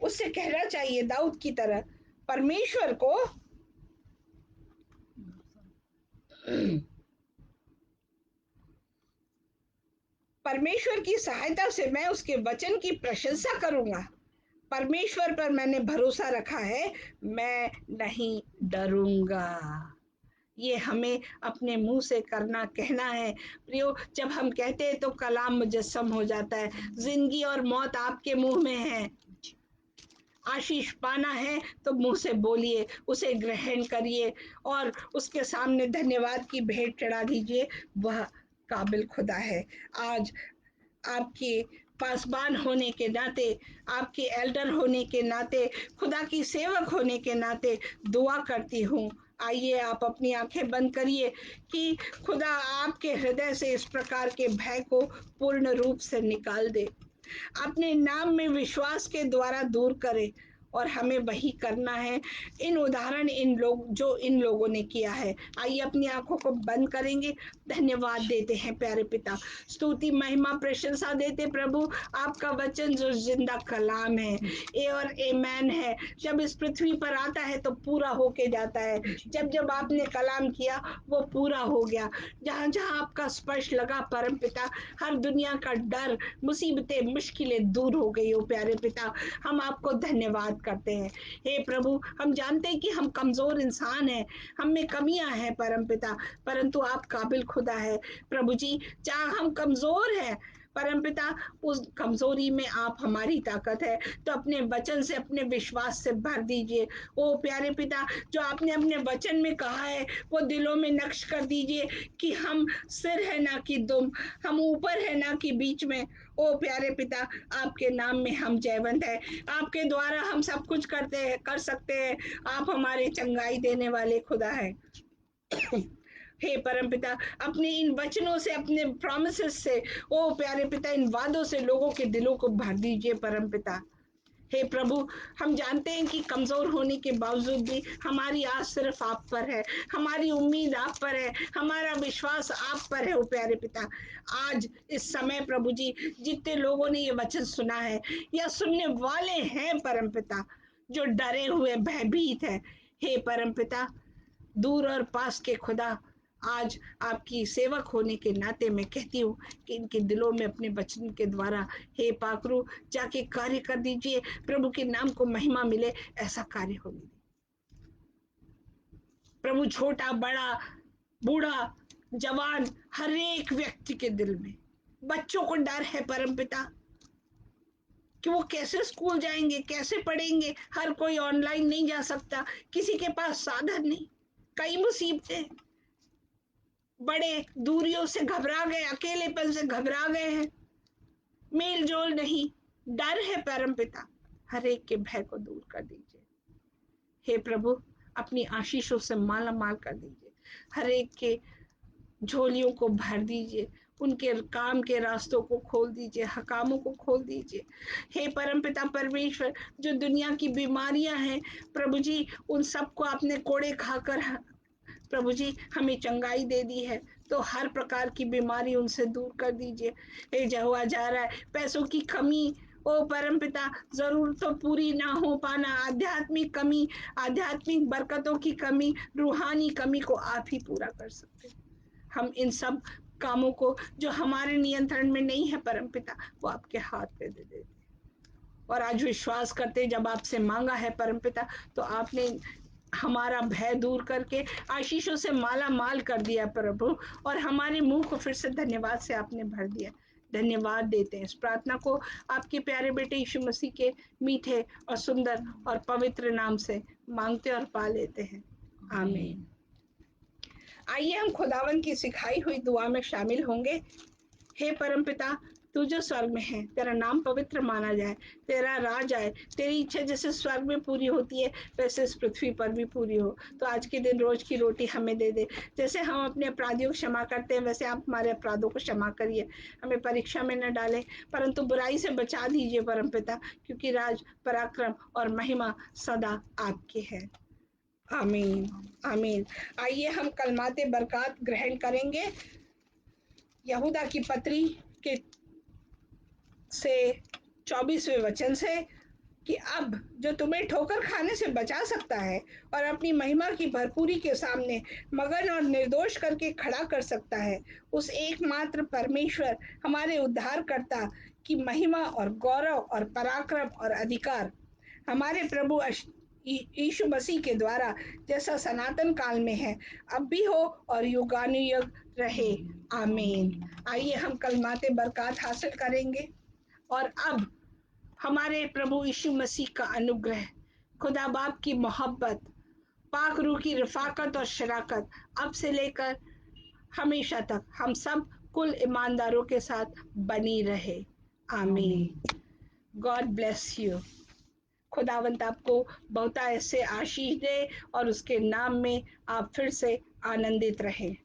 उससे कहना चाहिए दाऊद की तरह, परमेश्वर को परमेश्वर की सहायता से मैं उसके वचन की प्रशंसा करूंगा। परमेश्वर पर मैंने भरोसा रखा है, मैं नहीं डरूंगा। ये हमें अपने मुंह से करना, कहना है प्रियो। जब हम कहते हैं तो कलाम मुजस्सम हो जाता है। जिंदगी और मौत आपके मुंह में है, आशीष पाना है तो मुंह से बोलिए, उसे ग्रहण करिए और उसके सामने धन्यवाद की भेंट चढ़ा दीजिए। वह काबिल खुदा है। आज आपके पासबान होने के नाते, आपके एल्डर होने के नाते, खुदा की सेवक होने के नाते दुआ करती हूँ। आइए आप अपनी आंखें बंद करिए कि खुदा आपके हृदय से इस प्रकार के भय को पूर्ण रूप से निकाल दे, अपने नाम में विश्वास के द्वारा दूर करे। और हमें वही करना है। इन उदाहरण इन लोगों ने किया है। आइए अपनी आंखों को बंद करेंगे, धन्यवाद देते हैं प्यारे पिता, स्तुति महिमा प्रशंसा देते प्रभु। आपका वचन जो जिंदा कलाम है, ए और एमैन है, जब इस पृथ्वी पर आता है तो पूरा होके जाता है। जब जब आपने कलाम किया वो पूरा हो गया। जहां जहां आपका स्पर्श लगा परम पिता, हर दुनिया का डर, मुसीबतें, मुश्किलें दूर हो गई हो प्यारे पिता। हम आपको धन्यवाद करते हैं। हे प्रभु, हम जानते हैं कि हम कमजोर इंसान हैं, हम में कमियां हैं परम पिता, परंतु आप काबिल खुदा है प्रभु जी। जहाँ हम कमजोर हैं परम पिता, उस कमजोरी में आप हमारी ताकत है। तो अपने वचन से, अपने विश्वास से भर दीजिए। ओ प्यारे पिता, जो आपने अपने वचन में कहा है वो दिलों में नक्श कर दीजिए कि हम सिर है ना कि दुम, हम ऊपर है ना कि बीच में। ओ प्यारे पिता, आपके नाम में हम जयवंत है, आपके द्वारा हम सब कुछ करते हैं, कर सकते हैं। आप हमारे चंगाई देने वाले खुदा है। हे परम पिता, अपने इन वचनों से, अपने प्रॉमिसेस से, ओ प्यारे पिता, इन वादों से लोगों के दिलों को भर दीजिए परम पिता। हे प्रभु, हम जानते हैं कि कमजोर होने के बावजूद भी हमारी आस सिर्फ आप पर है, हमारी उम्मीद आप पर है, हमारा विश्वास आप पर है। ओ प्यारे पिता, आज इस समय प्रभु जी, जितने लोगों ने ये वचन सुना है या सुनने वाले हैं परम पिता, जो डरे हुए भयभीत है, हे परम पिता, दूर और पास के खुदा, आज आपकी सेवक होने के नाते मैं कहती हूँ कि इनके दिलों में अपने वचन के द्वारा, हे पाकरू, जाके कार्य कर दीजिए। प्रभु के नाम को महिमा मिले, ऐसा कार्य होने दीजिए प्रभु। छोटा बड़ा, बूढ़ा जवान, हर एक व्यक्ति के दिल में, बच्चों को डर है परम पिता कि वो कैसे स्कूल जाएंगे, कैसे पढ़ेंगे। हर कोई ऑनलाइन नहीं जा सकता, किसी के पास साधन नहीं, कई मुसीबतें, बड़े दूरियों से घबरा गए, अकेलेपन से घबरा गए हैं, मेल जोल नहीं, डर है परम पिता। हर एक के भय को दूर कर दीजिए। हे प्रभु, अपनी आशीषों से माला माल कर दीजिए, हर एक के झोलियों को भर दीजिए, उनके काम के रास्तों को खोल दीजिए, हकामों को खोल दीजिए। हे परम पिता परमेश्वर, जो दुनिया की बीमारियां हैं प्रभु जी, उन सबको आपने कोड़े खाकर प्रभु जी हमें चंगाई दे दी है। तो हर प्रकार की बीमारी उनसे दूर कर दीजिए। हे हुआ जा रहा है पैसों की कमी, ओ परम पिता, जरूरतों पूरी ना हो पाना, आध्यात्मिक कमी, आध्यात्मिक बरकतों की कमी, रूहानी कमी को आप ही पूरा कर सकते हैं। हम इन सब कामों को जो हमारे नियंत्रण में नहीं है परम पिता, वो आपके हाथ पे दे देते, और आज विश्वास करते जब आपसे मांगा है परम पिता, तो आपने हमारा भय दूर करके आशीषों से माला माल कर दिया प्रभु, और हमारे मुंह को फिर से धन्यवाद से आपने भर दिया। धन्यवाद देते हैं। इस प्रार्थना को आपके प्यारे बेटे यीशु मसीह के मीठे और सुंदर और पवित्र नाम से मांगते और पा लेते हैं, आमीन। आइए हम खुदावन की सिखाई हुई दुआ में शामिल होंगे। हे परम पिता, तू जो स्वर्ग में है, तेरा नाम पवित्र माना जाए, तेरा राज आए, तेरी इच्छा जैसे स्वर्ग में पूरी होती है वैसे इस पृथ्वी पर भी पूरी हो। तो आज के दिन रोज की रोटी हमें दे दे। जैसे हम अपने अपराधियों को क्षमा करते हैं वैसे आप हमारे अपराधों को क्षमा करिए। हमें परीक्षा में न डालें परंतु बुराई से बचा दीजिए परम पिता, क्योंकि राज, पराक्रम और महिमा सदा आपकी है, आमीन, आमीन। आइए हम कलमाते बरकत ग्रहण करेंगे यहूदा की पत्री के से 24वें वचन से, कि अब जो तुम्हें ठोकर खाने से बचा सकता है और अपनी महिमा की भरपूरी के सामने मगन और निर्दोष करके खड़ा कर सकता है, उस एकमात्र परमेश्वर हमारे उद्धारकर्ता की महिमा और गौरव और पराक्रम और अधिकार हमारे प्रभु यीशु मसीह के द्वारा जैसा सनातन काल में है, अब भी हो और युगानुयुग रहे, आमीन। आइए हम कलमाते बरकत हासिल करेंगे। और अब हमारे प्रभु यीशु मसीह का अनुग्रह, खुदा बाप की मोहब्बत, पाक रूह की रफाकत और शराकत अब से लेकर हमेशा तक हम सब कुल ईमानदारों के साथ बनी रहे। आमीन। God bless you. खुदावंत आपको बहुत ऐसे आशीष दे और उसके नाम में आप फिर से आनंदित रहें।